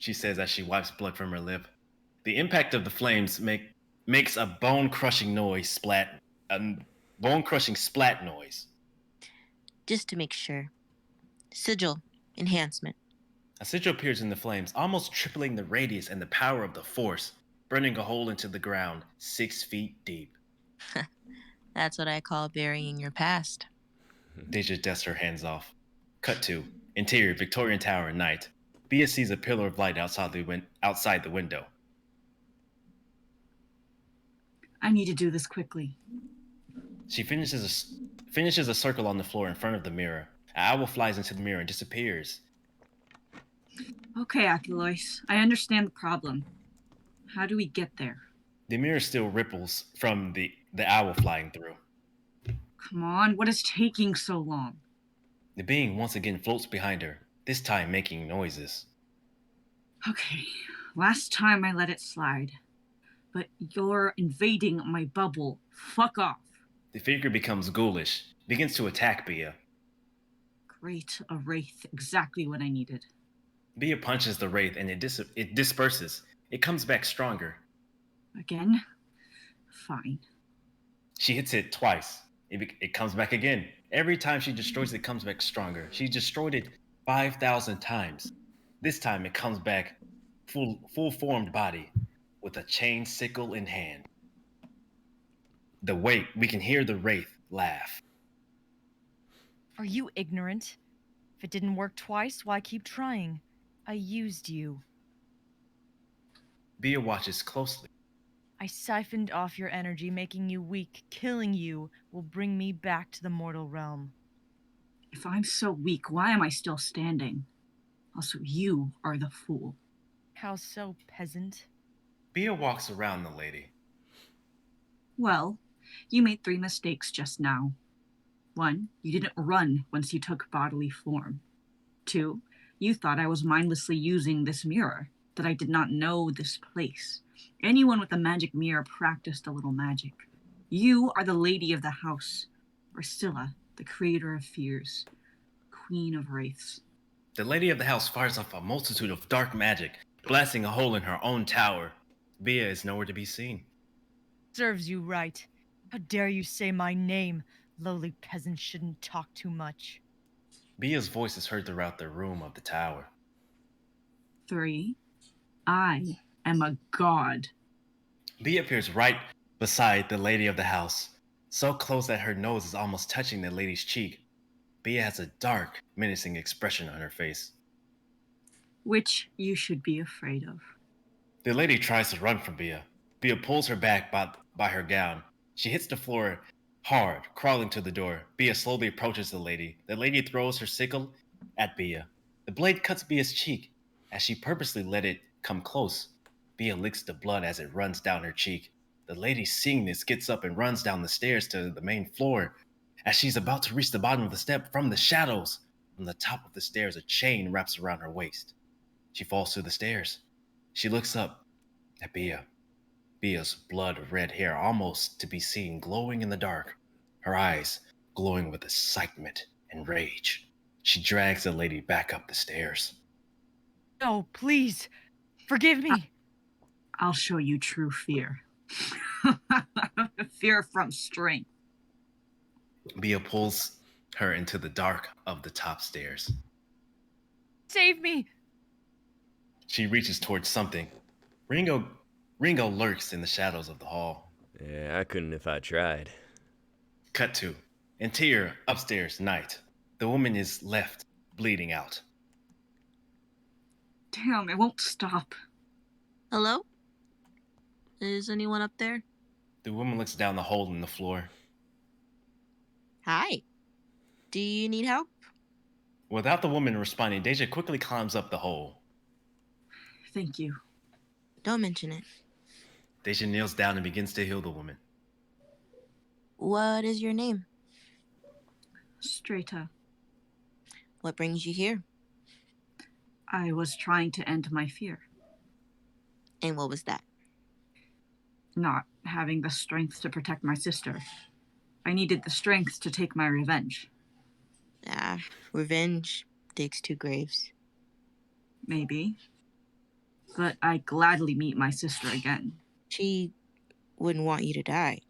she says as she wipes blood from her lip. The impact of the flames makes a bone-crushing splat noise. Just to make sure. Sigil. Enhancement. A sigil appears in the flames, almost tripling the radius and the power of the force, burning a hole into the ground 6 feet deep. That's what I call burying your past. Deja dusts her hands off. Cut to interior Victorian Tower at night. Bia sees a pillar of light outside the window. I need to do this quickly. She finishes a circle on the floor in front of the mirror. An owl flies into the mirror and disappears. Okay, Aculois, I understand the problem. How do we get there? The mirror still ripples from the owl flying through. Come on, what is taking so long? The being once again floats behind her, this time making noises. Okay, last time I let it slide. But you're invading my bubble. Fuck off. The figure becomes ghoulish, begins to attack Bia. Great, a wraith, exactly what I needed. Bia punches the wraith and it disperses. It comes back stronger. Again? Fine. She hits it twice. It comes back again. Every time she destroys it, comes back stronger. She destroyed it 5,000 times. This time it comes back full-formed body with a chain sickle in hand. We can hear the wraith laugh. Are you ignorant? If it didn't work twice, why keep trying? I used you. Bia watches closely. I siphoned off your energy, making you weak. Killing you will bring me back to the mortal realm. If I'm so weak, why am I still standing? Also, you are the fool. How so, peasant? Bia walks around the lady. Well, you made 3 mistakes just now. 1, you didn't run once you took bodily form. 2, you thought I was mindlessly using this mirror, that I did not know this place. Anyone with a magic mirror practiced a little magic. You are the lady of the house, Priscilla, the creator of fears, queen of wraiths. The lady of the house fires off a multitude of dark magic, blasting a hole in her own tower. Bia is nowhere to be seen. Serves you right. How dare you say my name? Lowly peasants shouldn't talk too much. Bia's voice is heard throughout the room of the tower. 3, I am a god. Bia appears right beside the lady of the house, so close that her nose is almost touching the lady's cheek. Bia has a dark, menacing expression on her face. Which you should be afraid of. The lady tries to run from Bia. Bia pulls her back by her gown. She hits the floor hard, crawling to the door. Bia slowly approaches the lady. The lady throws her sickle at Bia. The blade cuts Bia's cheek. As she purposely let it come close, Bia licks the blood as it runs down her cheek. The lady, seeing this, gets up and runs down the stairs to the main floor. As she's about to reach the bottom of the step, from the shadows, from the top of the stairs, a chain wraps around her waist. She falls to the stairs. She looks up at Bia. Bia's blood-red hair almost to be seen glowing in the dark, her eyes glowing with excitement and rage. She drags the lady back up the stairs. No, please. Forgive me. I'll show you true fear. Fear from strength. Bia pulls her into the dark of the top stairs. Save me. She reaches towards something. Ringo lurks in the shadows of the hall. Yeah, I couldn't if I tried. Cut to interior upstairs night. The woman is left bleeding out. Damn, it won't stop. Hello? Is anyone up there? The woman looks down the hole in the floor. Hi. Do you need help? Without the woman responding, Deja quickly climbs up the hole. Thank you. Don't mention it. Deja kneels down and begins to heal the woman. What is your name? Strata. What brings you here? I was trying to end my fear. And what was that? Not having the strength to protect my sister. I needed the strength to take my revenge. Revenge digs 2 graves. maybe. But I'd gladly meet my sister again. She wouldn't want you to die.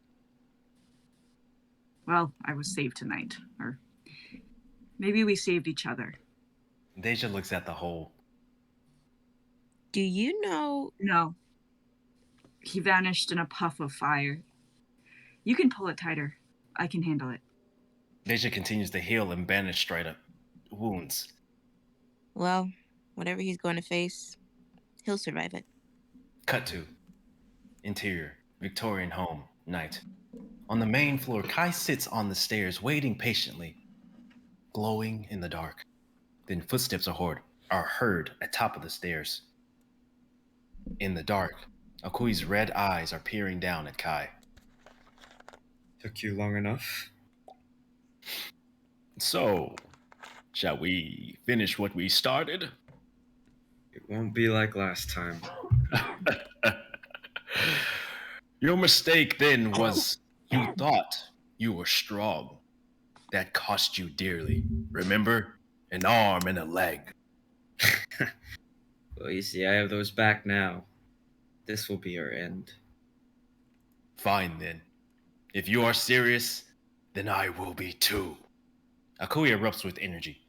Well, I was saved tonight. Or maybe we saved each other. Deja looks at the hole. Do you know? No. He vanished in a puff of fire. You can pull it tighter. I can handle it. Deja continues to heal and bandage straight up wounds. Well, whatever he's going to face, he'll survive it. Cut to interior, Victorian home, night. On the main floor, Kai sits on the stairs, waiting patiently, glowing in the dark. Then footsteps are heard atop of the stairs. In the dark, Akui's red eyes are peering down at Kai. Took you long enough? So, shall we finish what we started? It won't be like last time. Your mistake then was you thought you were strong. That cost you dearly. Remember? An arm and a leg. Well, you see, I have those back now. This will be our end. Fine then. If you are serious, then I will be too. Akui erupts with energy.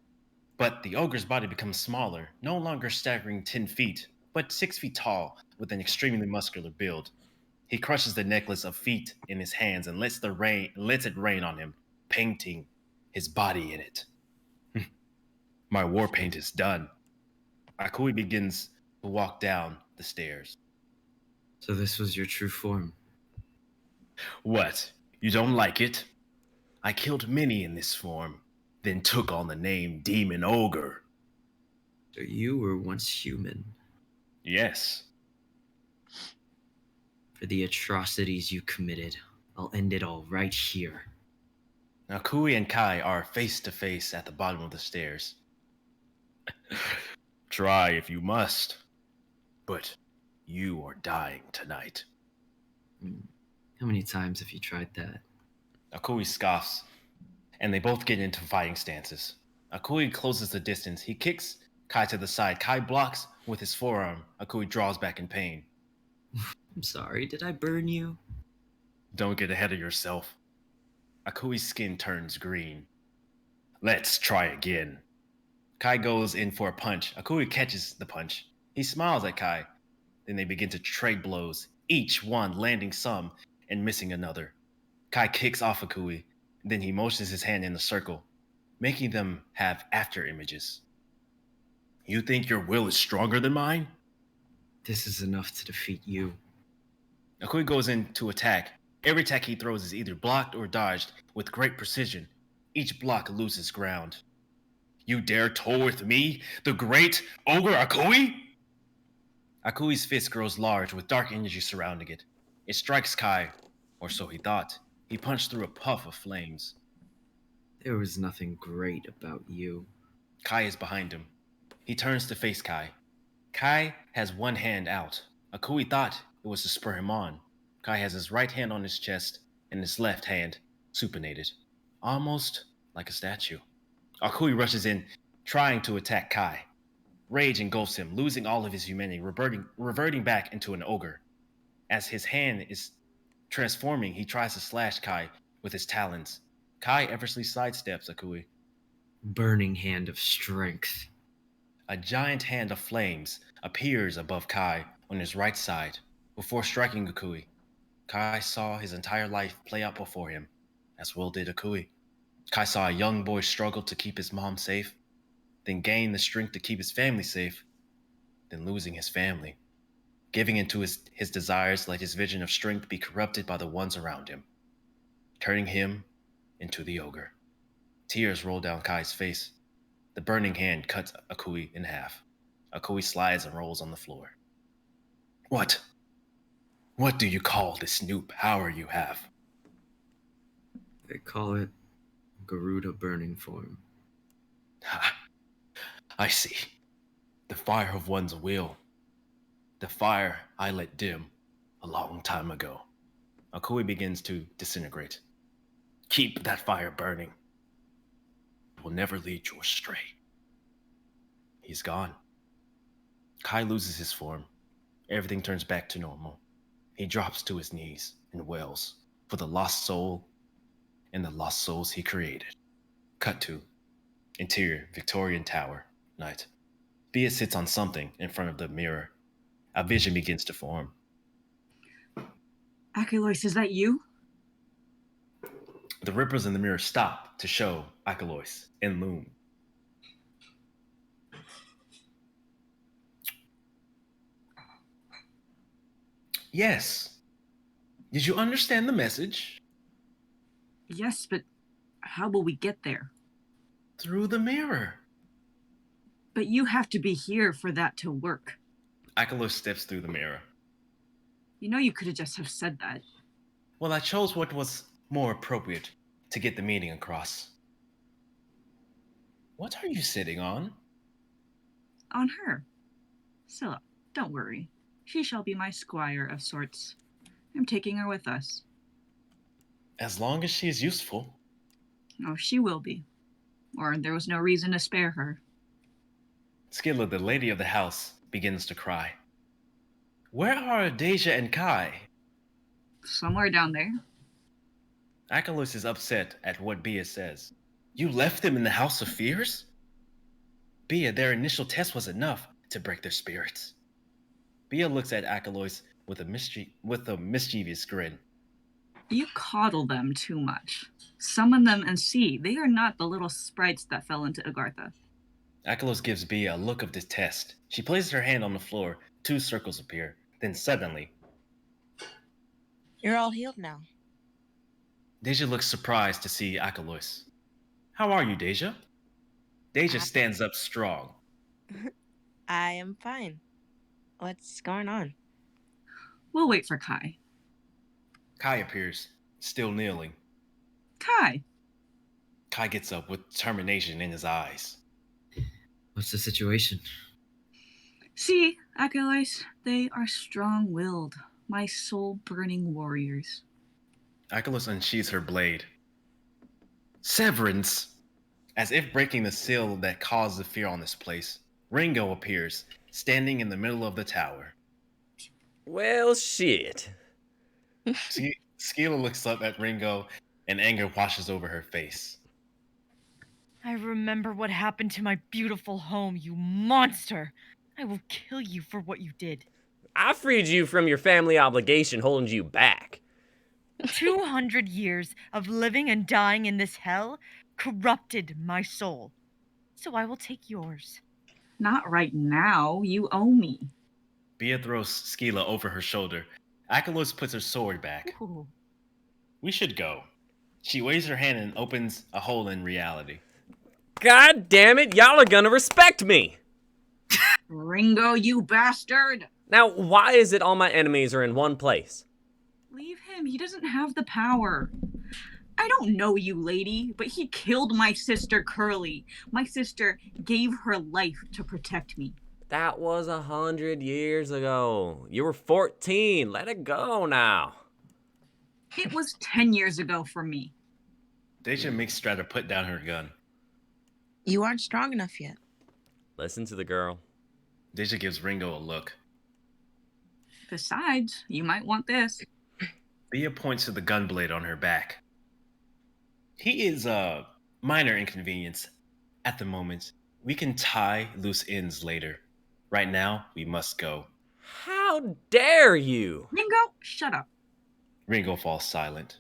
But the ogre's body becomes smaller, no longer staggering 10 feet, but 6 feet tall, with an extremely muscular build. He crushes the necklace of feet in his hands and lets it rain on him, painting his body in it. My war paint is done. Akui begins to walk down the stairs. So this was your true form? What? You don't like it? I killed many in this form, then took on the name Demon Ogre. So you were once human. Yes. For the atrocities you committed, I'll end it all right here. Now Kui and Kai are face to face at the bottom of the stairs. Try if you must, but you are dying tonight. How many times have you tried that? Akui scoffs, and they both get into fighting stances. Akui closes the distance. He kicks Kai to the side. Kai blocks with his forearm. Akui draws back in pain. I'm sorry, did I burn you? Don't get ahead of yourself. Akui's skin turns green. Let's try again. Kai goes in for a punch. Akui catches the punch. He smiles at Kai. Then they begin to trade blows, each one landing some and missing another. Kai kicks off Akui, then he motions his hand in a circle, making them have after images. You think your will is stronger than mine? This is enough to defeat you. Akui goes in to attack. Every attack he throws is either blocked or dodged with great precision. Each block loses ground. You dare toy with me, the great ogre Akui? Akui's fist grows large with dark energy surrounding it. It strikes Kai, or so he thought. He punched through a puff of flames. There was nothing great about you. Kai is behind him. He turns to face Kai. Kai has one hand out. Akui thought it was to spur him on. Kai has his right hand on his chest and his left hand supinated, almost like a statue. Akui rushes in, trying to attack Kai. Rage engulfs him, losing all of his humanity, reverting back into an ogre. As his hand is transforming, he tries to slash Kai with his talons. Kai effortlessly sidesteps Akui. Burning hand of strength. A giant hand of flames appears above Kai on his right side before striking Akui. Kai saw his entire life play out before him, as well did Akui. Kai saw a young boy struggle to keep his mom safe, then gain the strength to keep his family safe, then losing his family. Giving into his desires, let his vision of strength be corrupted by the ones around him, turning him into the ogre. Tears roll down Kai's face. The burning hand cuts Akui in half. Akui slides and rolls on the floor. What? What do you call this new power you have? They call it Garuda burning form. I see. The fire of one's will. The fire I let dim a long time ago. Akui begins to disintegrate. Keep that fire burning. It will never lead you astray. He's gone. Kai loses his form. Everything turns back to normal. He drops to his knees and wails for the lost soul and the lost souls he created. Cut to interior Victorian Tower, night. Bia sits on something in front of the mirror. A vision begins to form. Achilles, is that you? The ripples in the mirror stop to show Achilles and Loom. Yes. Did you understand the message? Yes, but how will we get there? Through the mirror. But you have to be here for that to work. Achilles steps through the mirror. You know you could have just have said that. Well, I chose what was more appropriate to get the meaning across. What are you sitting on? On her. Scylla, don't worry. She shall be my squire of sorts. I'm taking her with us. As long as she is useful. Oh, she will be. Or there was no reason to spare her. Scylla, the lady of the house, begins to cry. Where are Deja and Kai? Somewhere down there. Achilles is upset at what Bia says. You left them in the House of Fears? Bia, their initial test was enough to break their spirits. Bia looks at Achilles with a mischievous grin. You coddle them too much. Summon them and see. They are not the little sprites that fell into Agartha. Achilles gives Bia a look of detest. She places her hand on the floor. 2 circles appear. Then suddenly, You're all healed now. Deja looks surprised to see Achilles. How are you, Deja? Deja stands up strong. I am fine. What's going on? We'll wait for Kai. Kai appears, still kneeling. Kai! Kai gets up with determination in his eyes. What's the situation? See, Achilles, they are strong-willed, my soul-burning warriors. Achilles unsheathes her blade. Severance! As if breaking the seal that caused the fear on this place, Ringo appears, standing in the middle of the tower. Well, shit. Scylla looks up at Ringo, and anger washes over her face. I remember what happened to my beautiful home, you monster! I will kill you for what you did. I freed you from your family obligation holding you back. 200 years of living and dying in this hell corrupted my soul. So I will take yours. Not right now. You owe me. Bia throws Scylla over her shoulder. Achilles puts her sword back. Ooh. We should go. She waves her hand and opens a hole in reality. God damn it, y'all are gonna respect me! Ringo, you bastard! Now, why is it all my enemies are in one place? Leave him. He doesn't have the power. I don't know you, lady, but he killed my sister, Curly. My sister gave her life to protect me. That was 100 years ago. You were 14. Let it go now. It was 10 years ago for me. Deja makes Strata put down her gun. You aren't strong enough yet. Listen to the girl. Deja gives Ringo a look. Besides, you might want this. Bia points to the gun blade on her back. He is a minor inconvenience at the moment. We can tie loose ends later. Right now, we must go. How dare you? Ringo, shut up. Ringo falls silent.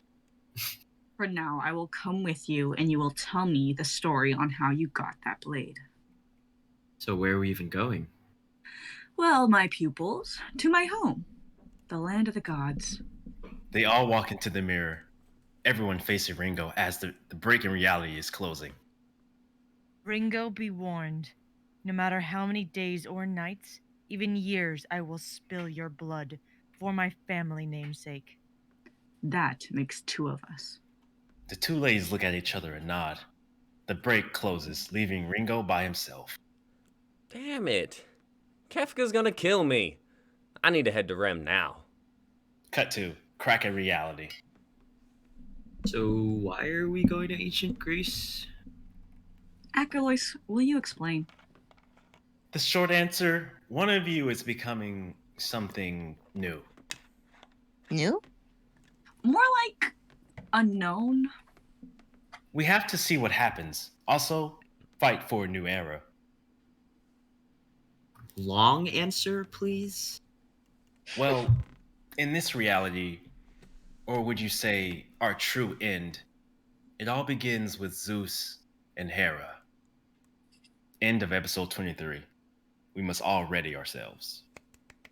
For now, I will come with you and you will tell me the story on how you got that blade. So where are we even going? Well, my pupils, to my home, the land of the gods. They all walk into the mirror, everyone facing Ringo as the break in reality is closing. Ringo, be warned. No matter how many days or nights, even years, I will spill your blood for my family namesake. That makes 2 of us. The 2 ladies look at each other and nod. The break closes, leaving Ringo by himself. Damn it. Kefka's gonna kill me. I need to head to Rem now. Cut to crack in reality. So why are we going to ancient Greece? Achilles, will you explain? The short answer, one of you is becoming something new. New? More like unknown. We have to see what happens. Also, fight for a new era. Long answer, please. Well, in this reality, or would you say our true end, it all begins with Zeus and Hera. End of episode 23. We must all ready ourselves.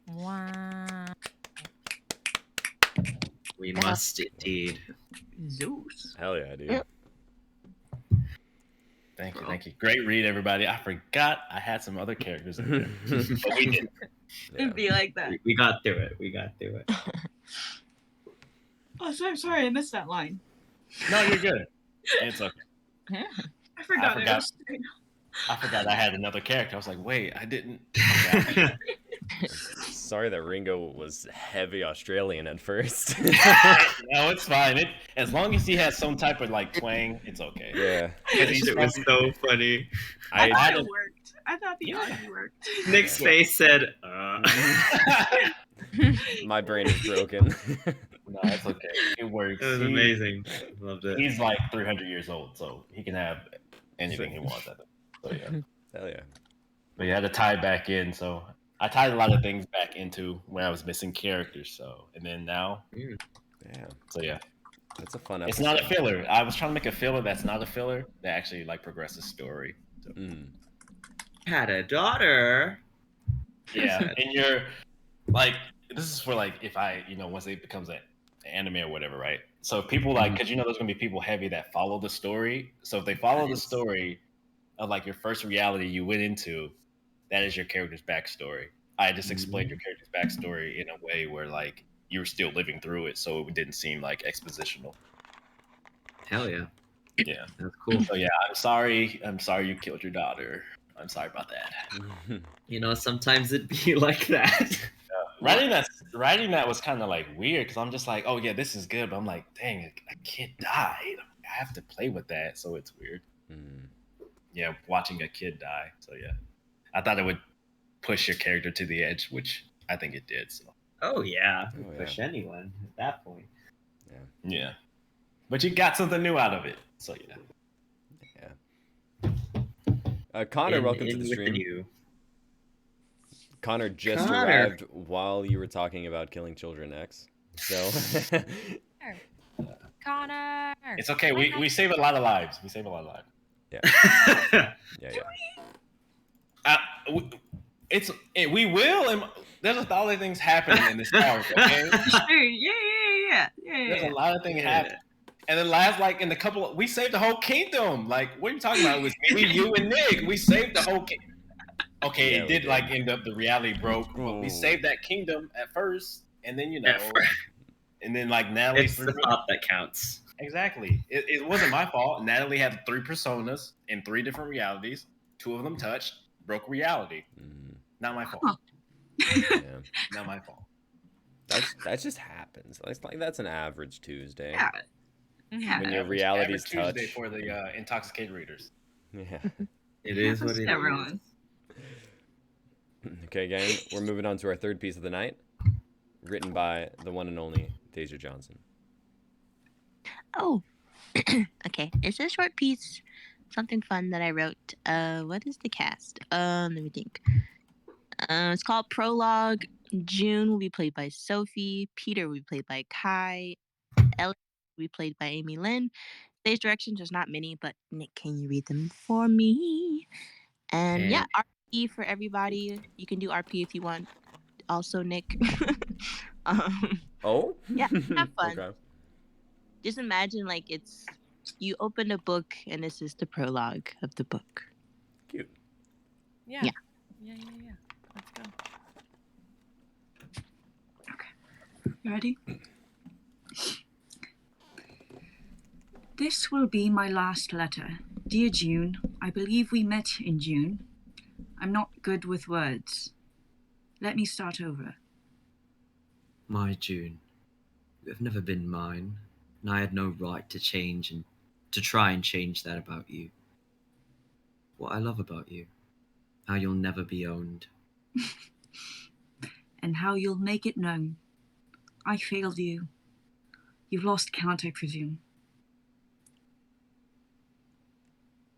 Wow. We Yeah. must indeed. Zeus. Hell yeah, dude. Yep. Thank you, thank you. Great read, everybody. I forgot I had some other characters in there. But we did. Yeah. It'd be like that. We got through it. We got through it. Oh, sorry, I missed that line. No, you're good. It's okay. I forgot. forgot. I forgot I had another character. I was like, wait, I didn't. Okay. Sorry that Ringo was heavy Australian at first. No, it's fine. As long as he has some type of like twang, it's okay. Yeah. It was so funny. I I thought it worked. I thought the Yeah. audio worked. Nick's face said, my brain is broken. No, it's okay. It works. It was amazing. Loved it. He's like 300 years old, so he can have anything he wants. I think. So yeah. Hell yeah. But yeah, I had to tie it back in. So I tied a lot of things back into when I was missing characters. So and then now, Yeah. so yeah, That's a fun episode. it's not a filler. I was trying to make a filler that's not a filler that actually like progresses story. So, Had a daughter. yeah, and you're like, this is for like if I, once it becomes an anime or whatever, right? So people like, because there's gonna be people heavy that follow the story. So if they follow the story of like your first reality you went into, that is your character's backstory. I just explained your character's backstory in a way where like you were still living through it, so it didn't seem like expositional. Hell yeah. Yeah, That's cool. so yeah, I'm sorry you killed your daughter. I'm sorry about that. Sometimes it'd be like that. Writing that was kind of like weird because I'm just like, oh yeah, this is good, but I'm like, dang, a kid died. I have to play with that, so it's weird. Yeah, watching a kid die. So yeah, I thought it would push your character to the edge, which I think it did. So Oh yeah. Oh, yeah. Push anyone at that point. yeah, but you got something new out of it. So yeah. Connor, In- welcome to in the with stream. new. Connor just Connor. arrived while you were talking about killing children X. So Connor. It's okay. We save a lot of lives. yeah. We will. And there's a lot of things happening in this arc. Okay, Sure, yeah. there's a lot of things happening. And then last, like in the couple, we saved the whole kingdom. Like, what are you talking about? It was me, you, and Nick. We saved the whole kingdom. Okay, Yeah, it we did did. like end up the reality broke, but Ooh. we saved that kingdom at first, and then At first. and then like Natalie. It's the thought that counts. Exactly. It wasn't my fault. Natalie had 3 personas in 3 different realities. 2 of them touched, broke reality. Not my fault. Yeah. Not my fault. That just happens. That's an average Tuesday. Yeah. When Yeah. your Average realities Tuesday touch. for the intoxicated readers. Yeah. It is what it is. Everyone. Okay, gang. We're moving on to our third piece of the night, written by the one and only Deja Johnson. Oh, okay. It's a short piece, something fun that I wrote. What is the cast? Let me think. It's called Prologue. June will be played by Sophie. Peter will be played by Kai. Ellie will be played by Amy Lynn. Stage directions, there's not many, but Nick, can you read them for me? And yeah, RP for everybody. You can do RP if you want. Also, Nick. Oh? Yeah, have fun. Okay. Just imagine like you open a book and this is the prologue of the book. Cute. Yeah. Let's go. You ready? This will be my last letter. Dear June, I believe we met in June. I'm not good with words. Let me start over. My June, you have never been mine, and I had no right to change and to try and change that about you. What I love about you, how you'll never be owned. And how you'll make it known. I failed you. You've lost count, I presume.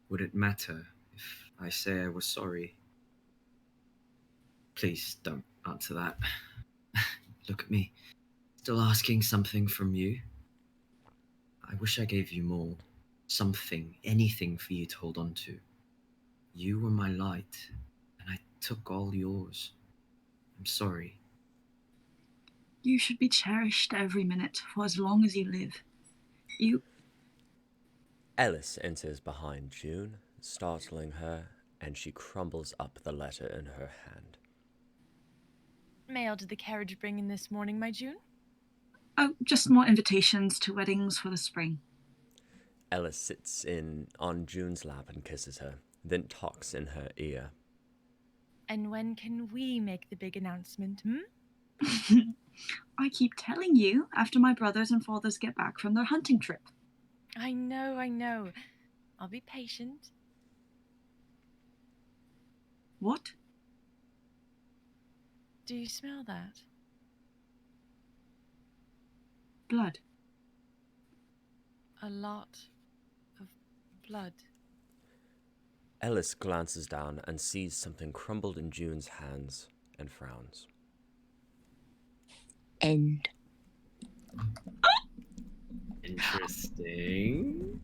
Would it matter if I say I was sorry? Please don't answer that. Look at me. Still asking something from you? I wish I gave you more. Something, anything for you to hold on to. You were my light, and I took all yours. I'm sorry. You should be cherished every minute for as long as you live. You... Ellis enters behind June, startling her, and she crumbles up the letter in her hand. Mail did the carriage bring in this morning, my June? Oh, just more invitations to weddings for the spring. Ellis sits on June's lap and kisses her, then talks in her ear. And when can we make the big announcement, I keep telling you after my brothers and fathers get back from their hunting trip. I know. I'll be patient. What? Do you smell that? Blood. A lot of blood. Ellis glances down and sees something crumbled in June's hands and frowns. End. Interesting.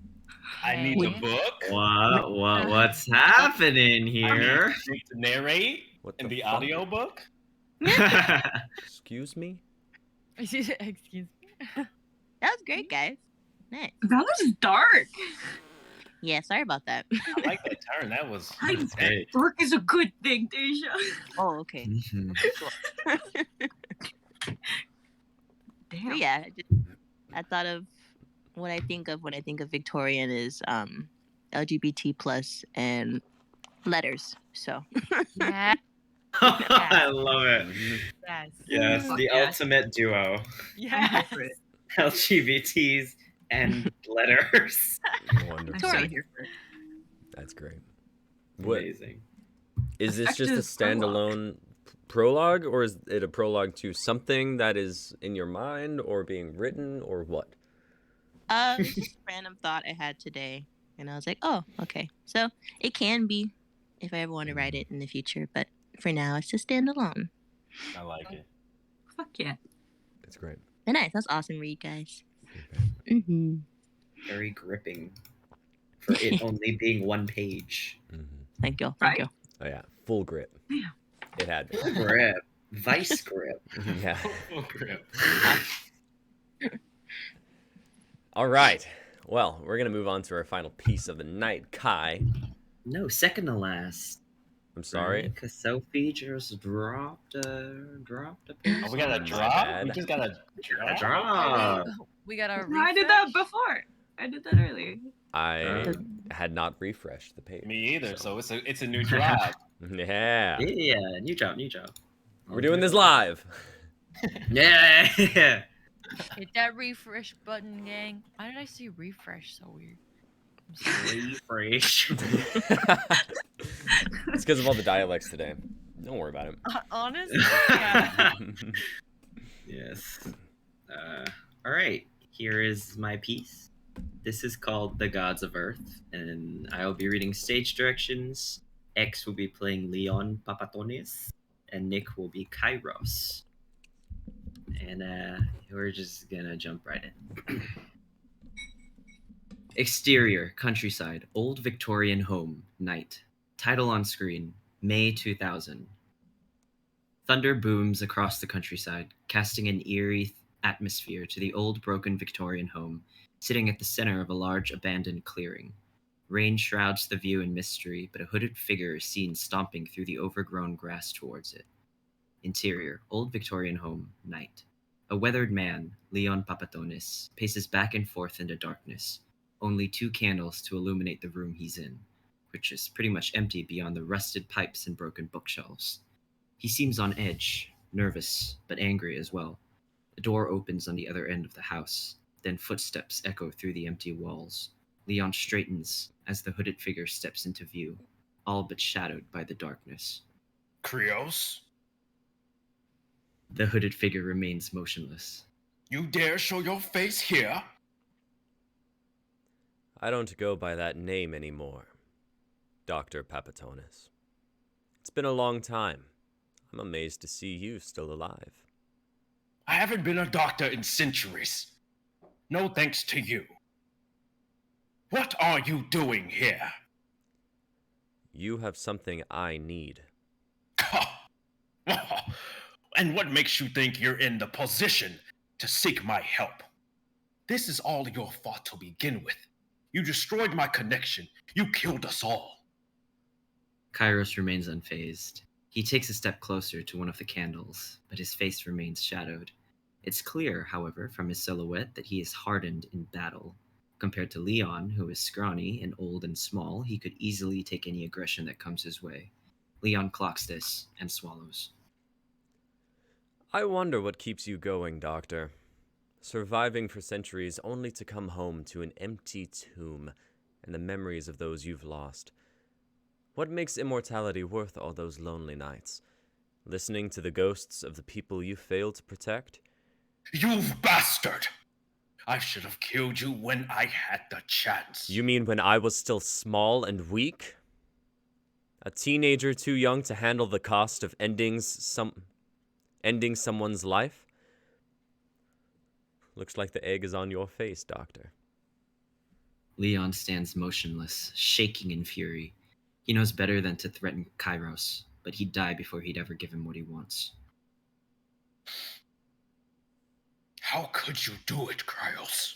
I need the book What's happening here? to narrate What in the the fuck? audiobook. Excuse me? Excuse me. That was great, guys. Nice. That was dark. Yeah, sorry about that. I like that turn. That was Hey. Dark is a good thing, Deja. Oh, okay. Mhm. Damn. But yeah, I thought of what I think of when I think of Victorian is LGBT plus and letters. So Yeah. I love it. Yes. Yes, the ultimate duo. Yes. LGBTs and letters. Wonderful. Sorry. here for it. That's great. What Amazing. is this just a Effective prologue. standalone prologue, or is it a prologue to something that is in your mind or being written, or what? it's just a random thought I had today, and I was like, oh, okay. So it can be if I ever want to write it in the future, but for now, it's just standalone. I like it. Fuck yeah. That's great. But nice. That's awesome read, guys. Mm-hmm. Very gripping. For it only being one page. Mm-hmm. Thank you. Right? Thank you. Oh yeah, full grip. Yeah. It had me. Grip. Vice grip. Yeah. Full grip. All right. Well, we're gonna move on to our final piece of the night. Kai, No, second to last. I'm sorry. Because Sophie just dropped a Oh, we got a My drop. bad. We just got a drop. drop. We got our No, I did that refresh. before. I did that earlier. I had not refreshed the page. Me either. So it's a new drop. Yeah. Yeah, new job. We're doing this live. Yeah. Hit that refresh button, gang. Why did I say refresh so weird? I'm sorry. Refresh. It's because of all the dialects today. Don't worry about it. Honestly, yeah. Yes. All right. Here is my piece. This is called The Gods of Earth, and I'll be reading stage directions. X will be playing Leon Papatones, and Nick will be Kairos. And we're just gonna jump right in. Exterior, countryside, old Victorian home, night. Title on screen, May 2000. Thunder booms across the countryside, casting an eerie atmosphere to the old broken Victorian home, sitting at the center of a large abandoned clearing. Rain shrouds the view in mystery, but a hooded figure is seen stomping through the overgrown grass towards it. Interior, old Victorian home, night. A weathered man, Leon Papatones, paces back and forth in the darkness. Only 2 candles to illuminate the room he's in, which is pretty much empty beyond the rusted pipes and broken bookshelves. He seems on edge, nervous, but angry as well. A door opens on the other end of the house, then footsteps echo through the empty walls. Leon straightens as the hooded figure steps into view. all but shadowed by the darkness. Krios, The hooded figure remains motionless. you dare show your face here? I don't go by that name anymore, Dr. Papatonis. It's been a long time. I'm amazed to see you still alive. I haven't been a doctor in centuries. No thanks to you. What are you doing here? You have something I need. And what makes you think you're in the position to seek my help? This is all your fault to begin with. You destroyed my connection. You killed us all. Kairos remains unfazed. He takes a step closer to one of the candles, but his face remains shadowed. It's clear, however, from his silhouette that he is hardened in battle. Compared to Leon, who is scrawny and old and small, he could easily take any aggression that comes his way. Leon clocks this and swallows. I wonder what keeps you going, Doctor. Surviving for centuries only to come home to an empty tomb and the memories of those you've lost. What makes immortality worth all those lonely nights? Listening to the ghosts of the people you failed to protect? You bastard! I should have killed you when I had the chance. You mean when I was still small and weak? A teenager too young to handle the cost of ending someone's life? Looks like the egg is on your face, Doctor. Leon stands motionless, shaking in fury. He knows better than to threaten Kairos, but he'd die before he'd ever give him what he wants. How could you do it, Krios?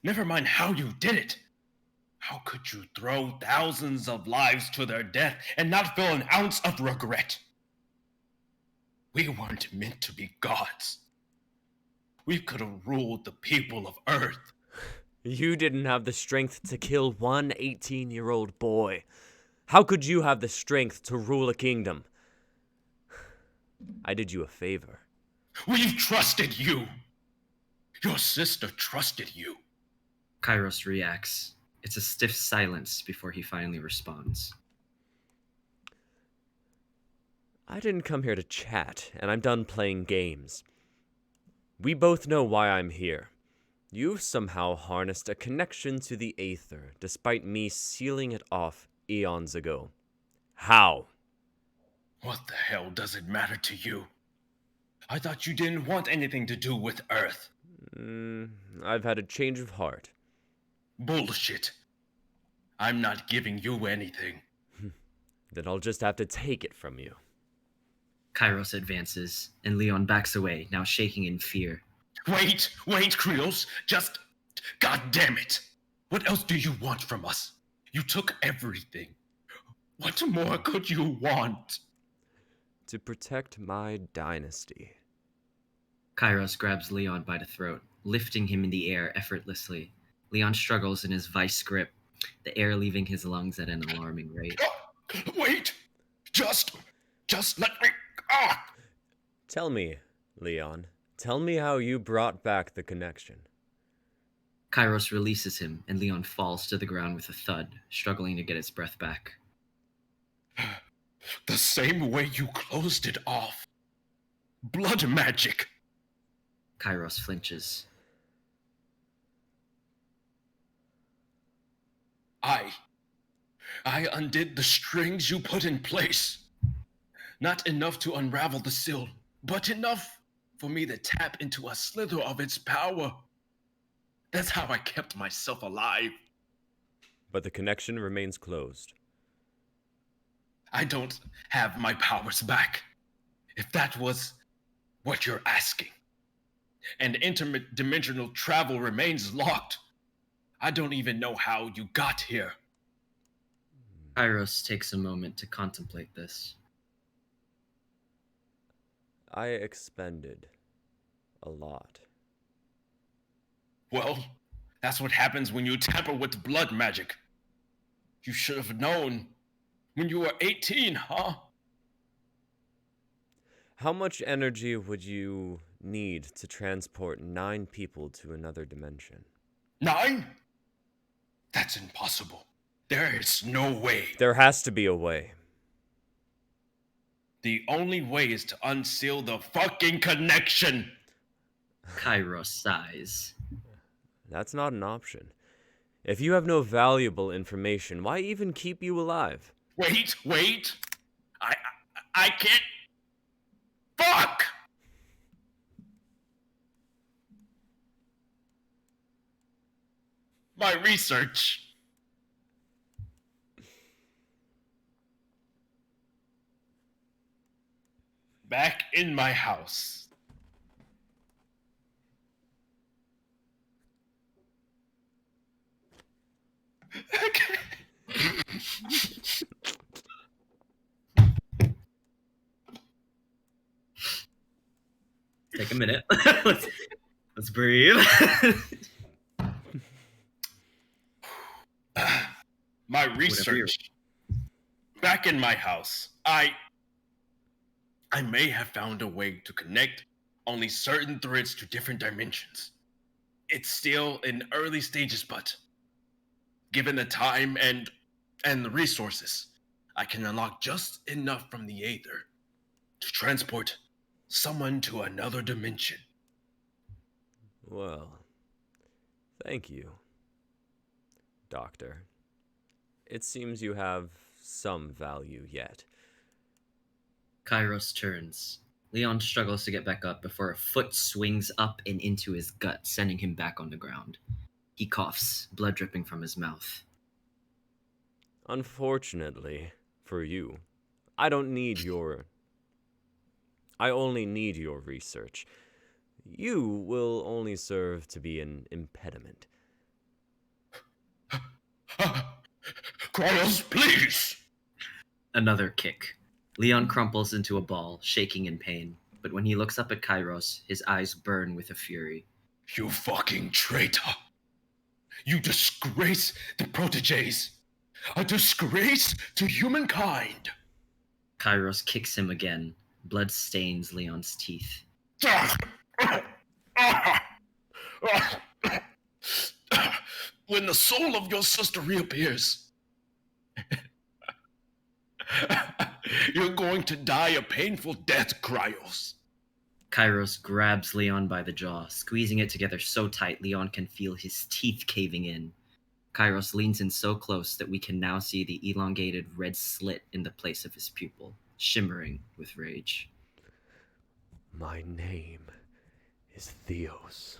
Never mind how you did it. How could you throw thousands of lives to their death and not feel an ounce of regret? We weren't meant to be gods. We could have ruled the people of Earth. You didn't have the strength to kill one 18-year-old boy. How could you have the strength to rule a kingdom? I did you a favor. We've trusted you. Your sister trusted you. Kairos reacts. It's a stiff silence before he finally responds. I didn't come here to chat, and I'm done playing games. We both know why I'm here. You've somehow harnessed a connection to the Aether, despite me sealing it off eons ago. How? What the hell does it matter to you? I thought you didn't want anything to do with Earth. I've had a change of heart. Bullshit. I'm not giving you anything. Then I'll just have to take it from you. Kairos advances, and Leon backs away, now shaking in fear. Wait, Krios. Just... God damn it. What else do you want from us? You took everything. What more could you want? To protect my dynasty. Kairos grabs Leon by the throat, lifting him in the air effortlessly. Leon struggles in his vice grip, the air leaving his lungs at an alarming rate. Wait! Just let me... Ah! Tell me, Leon. Tell me how you brought back the connection. Kairos releases him, and Leon falls to the ground with a thud, struggling to get his breath back. The same way you closed it off. Blood magic. Kairos flinches. I undid the strings you put in place. Not enough to unravel the seal, but enough for me to tap into a slither of its power. That's how I kept myself alive. But the connection remains closed. I don't have my powers back, if that was what you're asking. And interdimensional travel remains locked. I don't even know how you got here. Kairos takes a moment to contemplate this. I expended a lot. Well, that's what happens when you tamper with blood magic. You should have known when you were 18, huh? How much energy would you need to transport 9 people to another dimension? 9? That's impossible. There is no way. There has to be a way. The only way is to unseal the fucking connection. Kairos sighs. That's not an option. If you have no valuable information, why even keep you alive? Wait. I can't. Fuck! My research. Back in my house. Take a minute. let's breathe. My research. Back in my house. I may have found a way to connect only certain threads to different dimensions. It's still in early stages, but given the time and the resources, I can unlock just enough from the Aether to transport someone to another dimension. Well, thank you, Doctor. It seems you have some value yet. Kairos turns. Leon struggles to get back up before a foot swings up and into his gut, sending him back on the ground. He coughs, blood dripping from his mouth. Unfortunately for you, I only need your research. You will only serve to be an impediment. Kratos, please! Another kick. Leon crumples into a ball, shaking in pain. But when he looks up at Kairos, his eyes burn with a fury. You fucking traitor! You disgrace the proteges! A disgrace to humankind! Kairos kicks him again. Blood stains Leon's teeth. When the soul of your sister reappears, you're going to die a painful death, Cryos. Kairos grabs Leon by the jaw, squeezing it together so tight Leon can feel his teeth caving in. Kairos leans in so close that we can now see the elongated red slit in the place of his pupil, shimmering with rage. My name is Theos.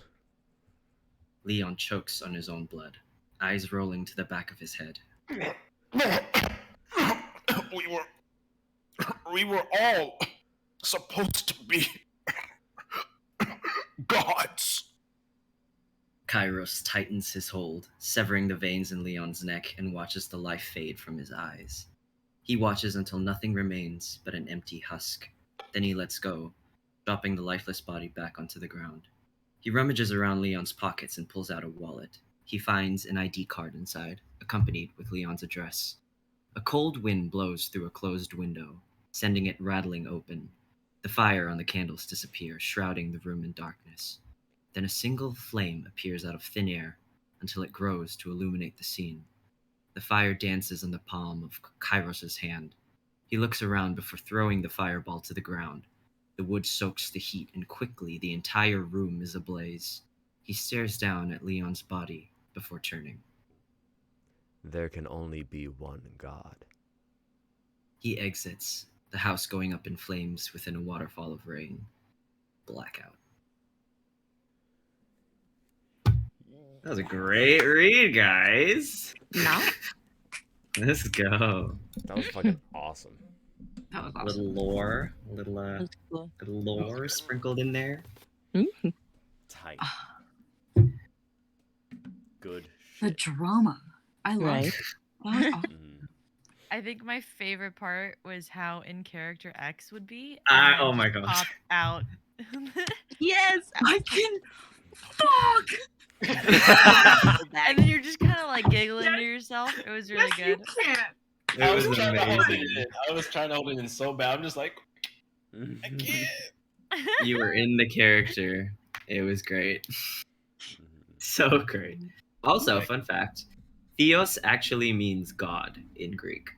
Leon chokes on his own blood, eyes rolling to the back of his head. We were all supposed to be gods. Kairos tightens his hold, severing the veins in Leon's neck, and watches the life fade from his eyes. He watches until nothing remains but an empty husk. Then he lets go, dropping the lifeless body back onto the ground. He rummages around Leon's pockets and pulls out a wallet. He finds an ID card inside, accompanied with Leon's address. A cold wind blows through a closed window, sending it rattling open. The fire on the candles disappears, shrouding the room in darkness. Then a single flame appears out of thin air until it grows to illuminate the scene. The fire dances on the palm of Kairos' hand. He looks around before throwing the fireball to the ground. The wood soaks the heat, and quickly the entire room is ablaze. He stares down at Leon's body before turning. There can only be one God. He exits, the house going up in flames within a waterfall of rain. Blackout. That was a great read, guys. No? Let's go. That was fucking awesome. That was A awesome. little lore, a little That's cool. little lore sprinkled in there. Mhm. Tight. Good The shit. drama. I love Right. it. That was awesome. Mm. I think my favorite part was how in character X would be. Ah, and then oh my just gosh. Pop out. Yes! I can. Fuck! And then you're just kind of like giggling to yourself. It was really Yes, good. you can. I It was was trying to hold amazing. it in. I was trying to hold it in so bad. I'm just like, I can't. You were in the character. It was great. So great. Also, fun fact, Theos actually means God in Greek.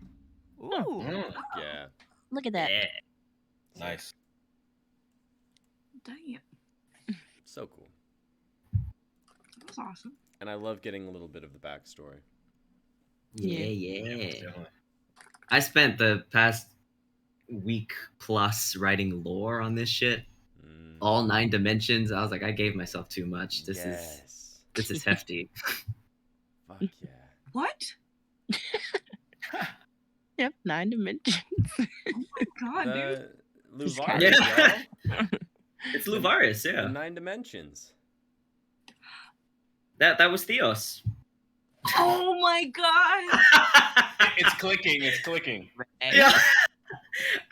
Ooh. Mm, Yeah. Look at that. Yeah. nice. Damn, So cool. that's awesome. And I love getting a little bit of the backstory. Yeah, Yeah. yeah. Definitely. I spent the past week plus writing lore on this shit. Mm, All 9 dimensions. I was like, I gave myself too much. This yes. is hefty. Fuck yeah. What? Yep, 9 dimensions. Oh my god, dude. The Just Luvaris, Yeah. y'all. It's Luvaris, The yeah. 9 dimensions. That was Theos. Oh my god. It's clicking. It's clicking. Yeah.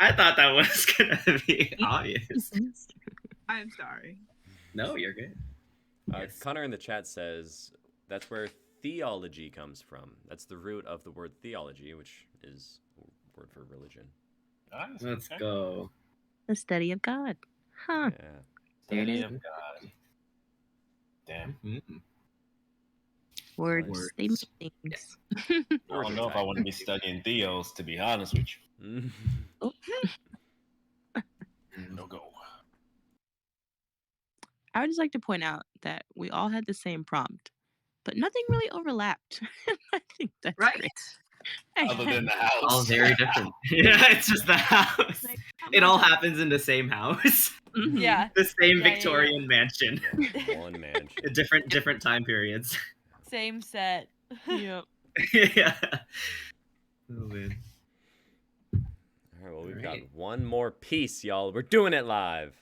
I thought that was gonna be obvious. I'm sorry. No, you're good. Yes. Connor in the chat says that's where theology comes from. That's the root of the word theology, which is a word for religion. Nice. Let's Okay. go. The study of God. Huh. Yeah. There it Study is. of God. Damn. Mhm. Words. Words. They mean things. I don't know if I want to be studying Theos, to be honest with Mm. you. No go. I would just like to point out that we all had the same prompt, but nothing really overlapped. I think that's Right? great. Other than the house. All very different. Yeah, it's just the house. Like, It all happens in the same house. Mhm. Yeah. The same Yeah, yeah, Victorian mansion. One mansion. Different time periods. Same set. Yep. Yeah. Oh man. All right, well, we've got Alright. one more piece, y'all. We're doing it live.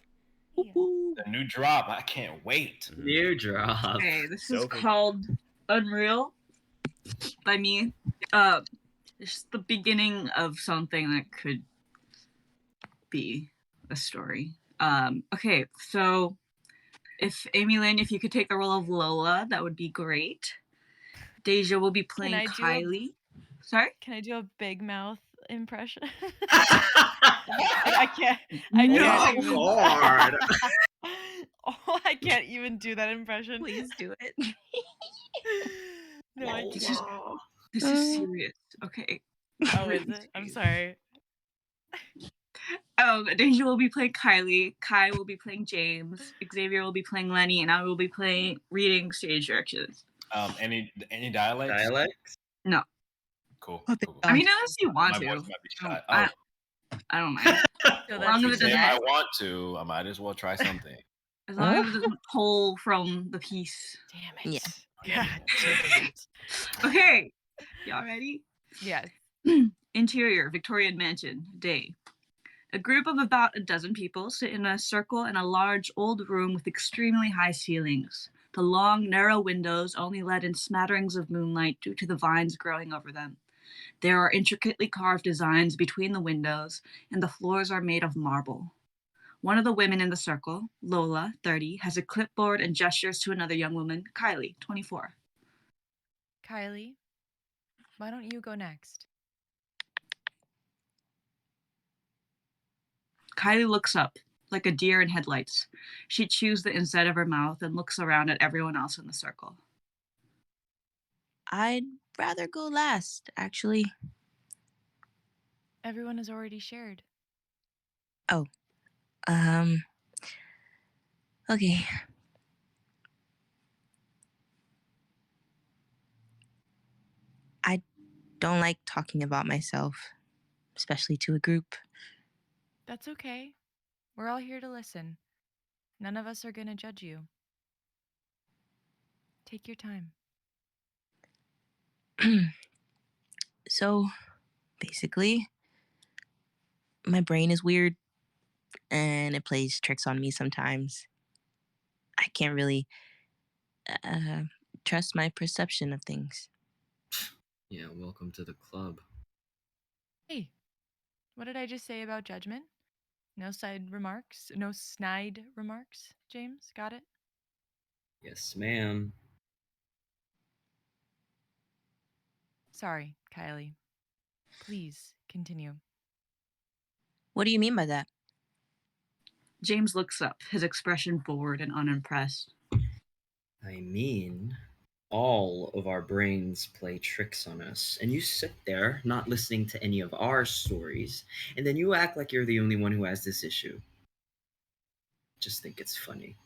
Woo-hoo. The new drop. I can't wait. Mhm. New drop. Okay, this is Sophie. called Unreal by me. It's the beginning of something that could be a story. Okay, so if Amy Lynn, if you could take the role of Lola, that would be great. Deja will be playing I do a- Kylie. Sorry? Can I do a big mouth impression? I I can't. I No. can't even. Lord. Oh, I can't even do that impression. Please do it. No, I This can't. is this is serious. Okay. Oh, is it? I'm sorry. Deja will be playing Kylie. Kai will be playing James. Xavier will be playing Lenny, and I will be playing reading stage directions. Any dialects? Dialects? No. Cool. Oh, cool, cool. I mean, unless you want My to. voice might be shot. I don't mind. So As that's long as you it Say if doesn't. I want to, I might as well try something. As long as it doesn't pull from the piece. Damn it. Yeah. God damn it. Okay. Y'all ready? Yes. Interior, Victorian mansion, day. A group of about a dozen people sit in a circle in a large old room with extremely high ceilings. The long, narrow windows only let in smatterings of moonlight due to the vines growing over them. There are intricately carved designs between the windows, and the floors are made of marble. One of the women in the circle, Lola, 30, has a clipboard and gestures to another young woman, Kylie, 24. Kylie, why don't you go next? Kylie looks up, like a deer in headlights. She chews the inside of her mouth and looks around at everyone else in the circle. I'd rather go last, actually. Everyone has already shared. Okay. I don't like talking about myself, especially to a group. That's okay. We're all here to listen. None of us are going to judge you. Take your time. So, basically, my brain is weird and it plays tricks on me sometimes. I can't really trust my perception of things. Yeah, welcome to the club. Hey, what did I just say about judgment? No side remarks? No snide remarks, James? Got it? Yes, ma'am. Sorry, Kylie. Please continue. What do you mean by that? James looks up, his expression bored and unimpressed. I mean, all of our brains play tricks on us, and you sit there not listening to any of our stories, and then you act like you're the only one who has this issue. Just think it's funny.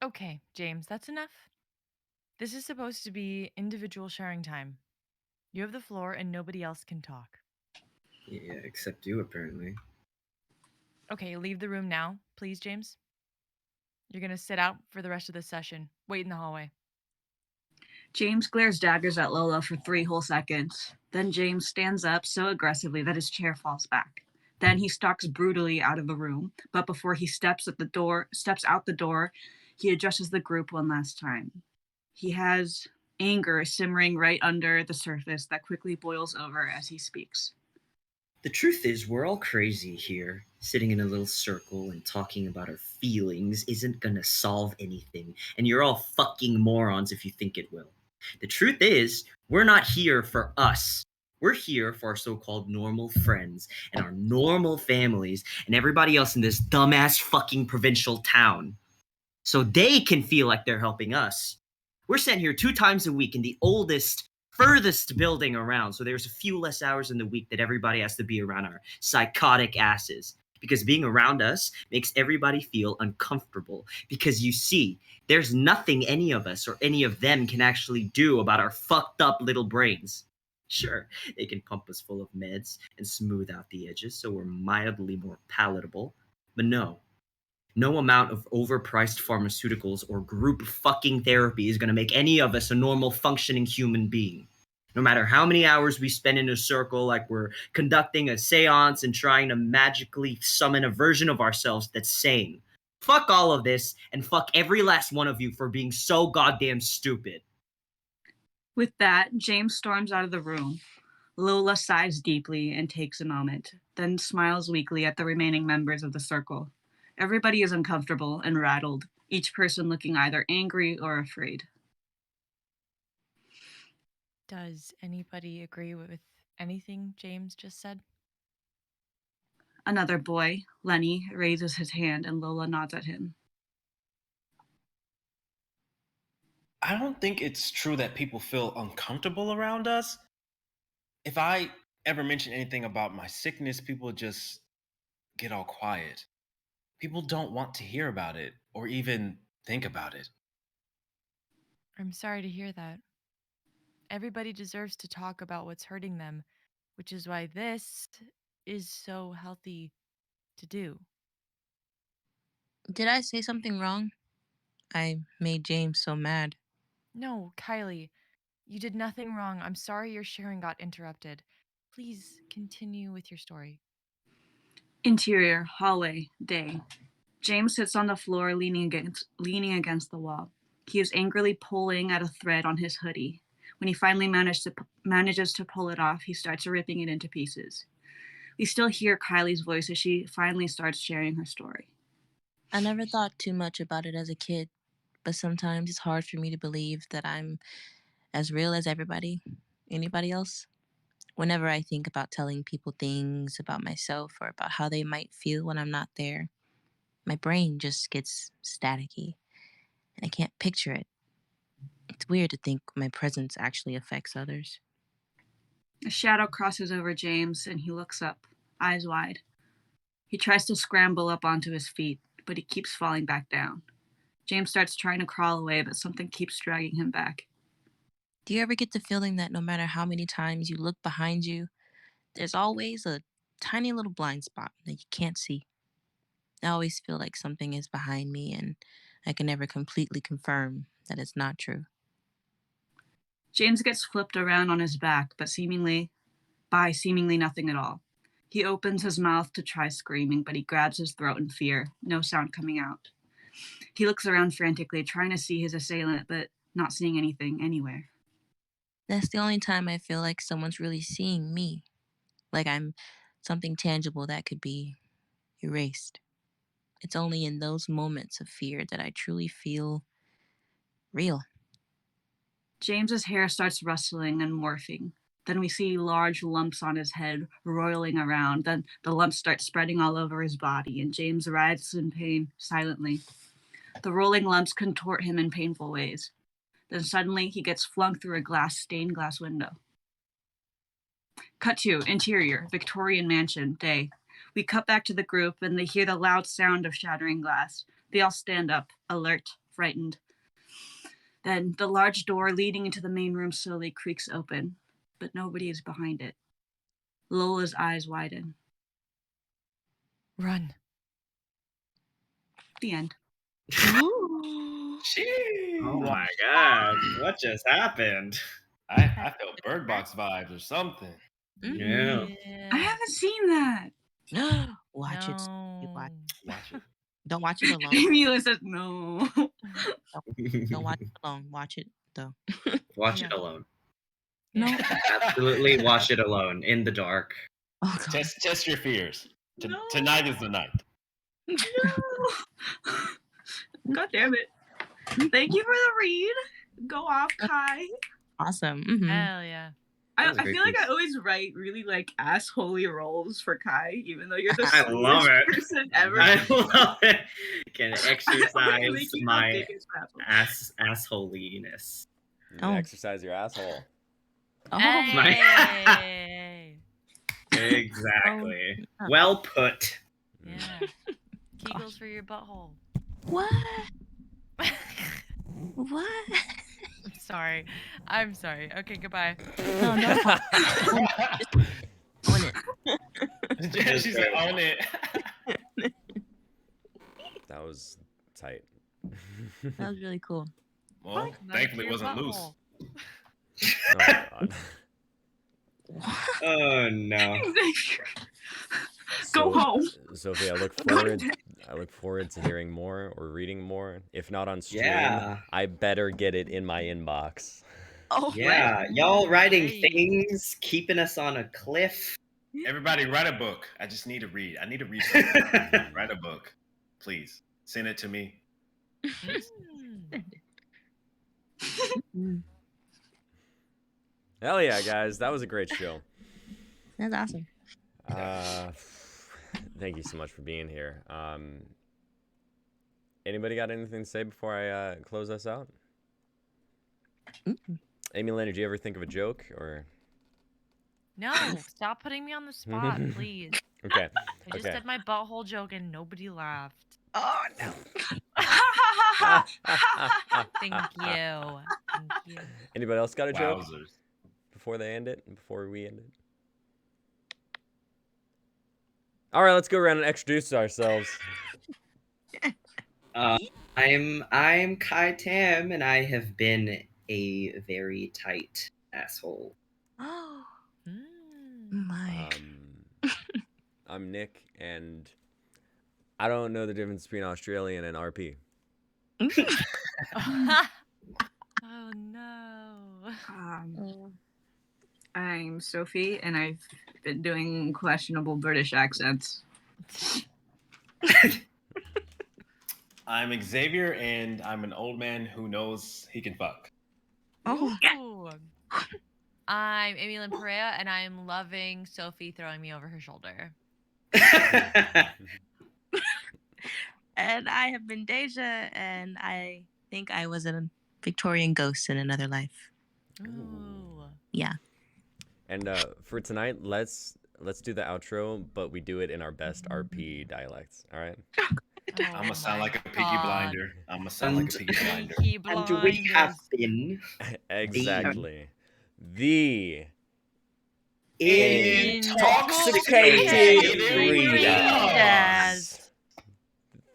Okay, James, that's enough. This is supposed to be individual sharing time. You have the floor and nobody else can talk. Yeah, except you, apparently. Okay, leave the room now, please, James. You're gonna sit out for the rest of the session. Wait in the hallway. James glares daggers at Lola for 3 whole seconds. Then James stands up so aggressively that his chair falls back. Then he stalks brutally out of the room, but before he steps out the door, he addresses the group one last time. He has anger simmering right under the surface that quickly boils over as he speaks. The truth is, we're all crazy here. Sitting in a little circle and talking about our feelings isn't gonna solve anything, and you're all fucking morons if you think it will. The truth is, we're not here for us. We're here for our so-called normal friends and our normal families and everybody else in this dumbass fucking provincial town. So they can feel like they're helping us. We're sent here 2 times a week in the oldest, furthest building around, so there's a few less hours in the week that everybody has to be around our psychotic asses. Because being around us makes everybody feel uncomfortable. Because you see, there's nothing any of us or any of them can actually do about our fucked up little brains. Sure, they can pump us full of meds and smooth out the edges so we're mildly more palatable. But no amount of overpriced pharmaceuticals or group fucking therapy is going to make any of us a normal functioning human being. No matter how many hours we spend in a circle like we're conducting a seance and trying to magically summon a version of ourselves that's sane. Fuck all of this, and fuck every last one of you for being so goddamn stupid. With that, James storms out of the room. Lola sighs deeply and takes a moment, then smiles weakly at the remaining members of the circle. Everybody is uncomfortable and rattled, each person looking either angry or afraid. Does anybody agree with anything James just said? Another boy, Lenny, raises his hand and Lola nods at him. I don't think it's true that people feel uncomfortable around us. If I ever mention anything about my sickness, people just get all quiet. People don't want to hear about it or even think about it. I'm sorry to hear that. Everybody deserves to talk about what's hurting them, which is why this is so healthy to do. Did I say something wrong? I made James so mad. No, Kylie, you did nothing wrong. I'm sorry your sharing got interrupted. Please continue with your story. Interior, hallway, day. James sits on the floor leaning against the wall. He is angrily pulling at a thread on his hoodie. When he finally manages to pull it off, he starts ripping it into pieces. We still hear Kylie's voice as she finally starts sharing her story. I never thought too much about it as a kid, but sometimes it's hard for me to believe that I'm as real as anybody else. Whenever I think about telling people things about myself or about how they might feel when I'm not there, my brain just gets staticky and I can't picture it. It's weird to think my presence actually affects others. A shadow crosses over James and he looks up, eyes wide. He tries to scramble up onto his feet, but he keeps falling back down. James starts trying to crawl away, but something keeps dragging him back. Do you ever get the feeling that no matter how many times you look behind you, there's always a tiny little blind spot that you can't see? I always feel like something is behind me and I can never completely confirm that it's not true. James gets flipped around on his back, but seemingly nothing at all. He opens his mouth to try screaming, but he grabs his throat in fear, no sound coming out. He looks around frantically, trying to see his assailant, but not seeing anything anywhere. That's the only time I feel like someone's really seeing me, like I'm something tangible that could be erased. It's only in those moments of fear that I truly feel real. James's hair starts rustling and morphing. Then we see large lumps on his head roiling around. Then the lumps start spreading all over his body, and James writhes in pain silently. The rolling lumps contort him in painful ways. Then suddenly he gets flung through a stained glass window. Cut to interior, Victorian mansion, day. We cut back to the group and they hear the loud sound of shattering glass. They all stand up, alert, frightened. Then the large door leading into the main room slowly creaks open, but nobody is behind it. Lola's eyes widen. Run. The end. Jeez. Oh my god, what just happened? I felt Bird Box vibes or something. Yeah. I haven't seen that. Watch it. No. Watch it. Don't watch it alone. Emilia says no. Don't watch it alone. Watch it though. Watch Yeah. it alone. No. Absolutely watch it alone in the dark. Oh god. Test your fears. No. Tonight is the night. No. God damn it. Thank you for the read. Go off, Kai. Awesome. Mhm. Hell yeah. That was a I great feel like piece. I always write really like assholey roles for Kai, even though you're the I love sweetest it. person ever. I love it. Can I exercise always make you the my biggest asshole. assholiness. You Oh. exercise your asshole. Oh. Hey. Exactly. Oh. Well put. Yeah. Kegels for your butthole. What? What? I'm sorry. Okay, goodbye. No, no. Own it. She said, "Own it." That was tight. That was really cool. Well, Nice thankfully for it your wasn't loose. butthole. Oh my god. Oh no. Go home. Sophie, I look forward to hearing more or reading more. If not on stream, Yeah. I better get it in my inbox. Oh Yeah. Y'all writing Great. things, keeping us on a cliff. Everybody, write a book. I just need to read. I need to read something. Write a book, please. Send it to me. Mm. Hell yeah, guys. That was a great show. That's awesome. Thank you so much for being here. Anybody got anything to say before I close us out? Mm-mm. Amy Lynn, did you ever think of a joke or? No, stop putting me on the spot, please. Okay. I just said my butthole joke and nobody laughed. Oh no. Thank you. Thank you. Anybody else got a joke Wowzers. before they end it? Before we end it? All right, let's go around and introduce ourselves. I'm Kai Tam, and I have been a very tight asshole. Oh Mm. my. I'm Nick, and I don't know the difference between Australian and RP. Oh no. I'm Sophie, and I've been doing questionable British accents. I'm Xavier, and I'm an old man who knows he can fuck. Oh. Ooh. I'm Amy Lynn Perea, and I'm loving Sophie throwing me over her shoulder. And I have been Deja, and I think I was a Victorian ghost in another life. Ooh. Yeah. And for tonight, let's do the outro, but we do it in our best RP dialects. All right. I'm gonna sound like a piggy blinder. I'm gonna sound like a piggy blinder. Peaky And we have Blinders. been Exactly. The Intoxicated Readers.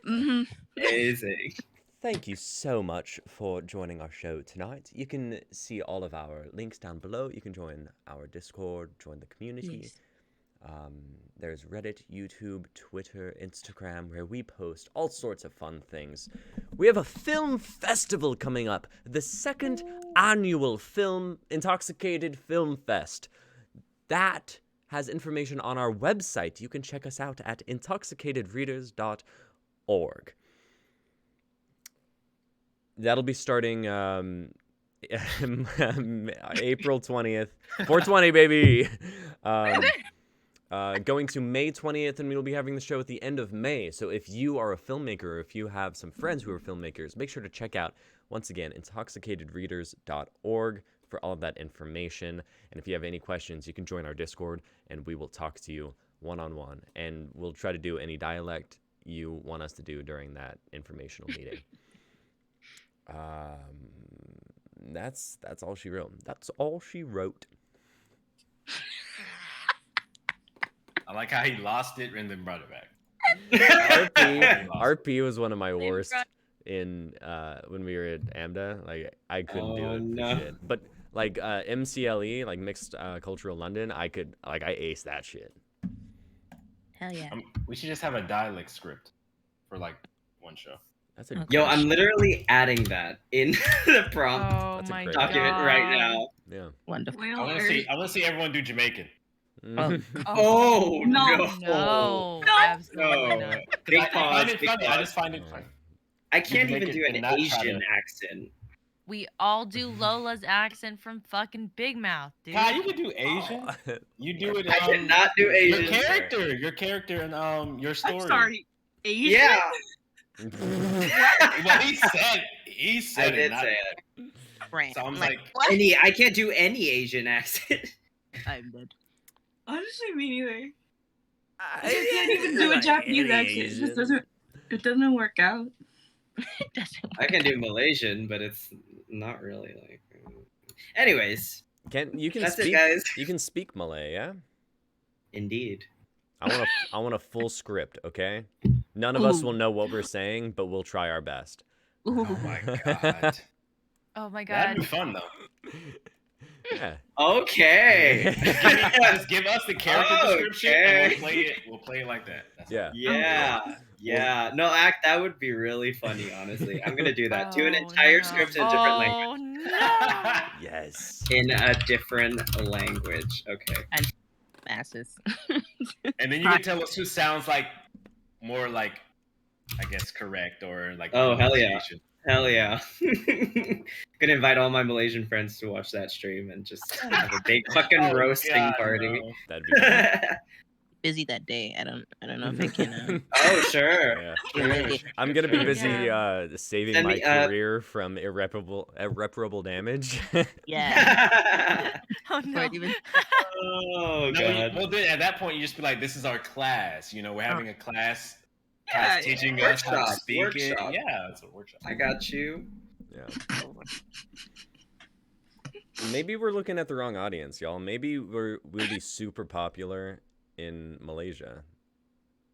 Mm-hmm. amazing. Thank you so much for joining our show tonight. You can see all of our links down below. You can join our Discord, join the community. Yes. There's Reddit, YouTube, Twitter, Instagram, where we post all sorts of fun things. We have a film festival coming up, the second annual Intoxicated Film Fest. That has information on our website. You can check us out at intoxicatedreaders.org. That'll be starting April 20th. 420, baby! going to May 20th, and we'll be having the show at the end of May. So if you are a filmmaker, or if you have some friends who are filmmakers, make sure to check out, once again, intoxicatedreaders.org for all of that information. And if you have any questions, you can join our Discord, and we will talk to you one-on-one. And we'll try to do any dialect you want us to do during that informational meeting. That's all she wrote. That's all she wrote. I like how he lost it and then brought it back. RP was one of my worst in when we were at AMDA. Like I couldn't do it for shit. But like MCLE, like mixed cultural London, I aced that shit. Hell yeah. We should just have a dialect script for like one show. That's a Yo, I'm literally adding that in the prompt Oh my god. document right now. Yeah. Wonderful. I want to see everyone do Jamaican. Oh no! No, No. absolutely not. Big I pause. find it Big funny. I pause. just find it funny. I can't You make even it do an and not try Asian to- accent. We all do Lola's accent from fucking Big Mouth, dude. Kai, you can do Asian. You do it. I cannot do Asian. Your character, and your story. I'm sorry. Asian? Yeah, Well, he I said it. did Not, say it. Right. So I'm I'm like, what? I can't do any Asian accent. I'm dead. Honestly, me neither. I I can't even do a Japanese accent. It doesn't work out. It doesn't I can do Malaysian, but it's not really like. Anyways, You can that's speak it, guys. You can speak Malay, yeah? Indeed. I want a full script, okay? None of us Ooh. will know what we're saying, but we'll try our best. oh my god, Oh my that'd god. be fun though. Yeah. Okay. Just give us the character description, and Okay. we'll play it like that. That's Yeah. Yeah. No, that would be really funny, honestly. I'm gonna do that. Do an entire no. script in a different language. Oh no. Yes. In a different language. Okay. Masses. And then you can tell us who sounds like more like, I guess, correct or like. Oh, hell yeah. pronunciation. Hell yeah. Gonna invite all my Malaysian friends to watch that stream and just have a big fucking Oh, roasting God, party. no. That'd be good. Busy that day. I don't know if I can. Oh, sure. Yeah. Sure. I'm gonna be busy saving Send my me, career from irreparable damage. Yeah. Oh Before no. it even- Oh, No, God. well, then at that point, you just be like, "This is our class. You know, we're having a class. Yeah, Class teaching us how to workshop, speak it. workshop. Yeah, it's a workshop. I got you. Yeah. Maybe we're looking at the wrong audience, y'all. Maybe we'll be super popular in Malaysia,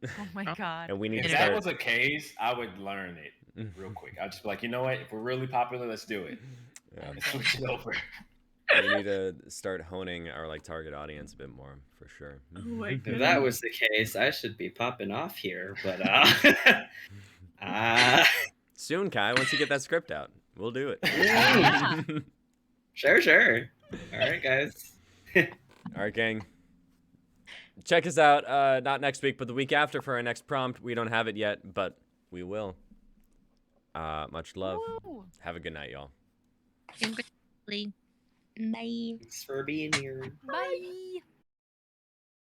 Oh my god. and we need If to that start. was the case, I would learn it real quick. I'd just be like, you know what? If we're really popular, let's do it. Yeah. Let's switch it over. We need to start honing our target audience a bit more, for sure. Oh my If god. that was the case, I should be popping off here, but Soon, Kai. Once you get that script out, we'll do it. Yeah. sure. All right, guys. All right, gang. Check us out. Not next week, but the week after for our next prompt. We don't have it yet, but we will. Much love. Woo. Have a good night, y'all. Bye. Thanks for being here. Bye.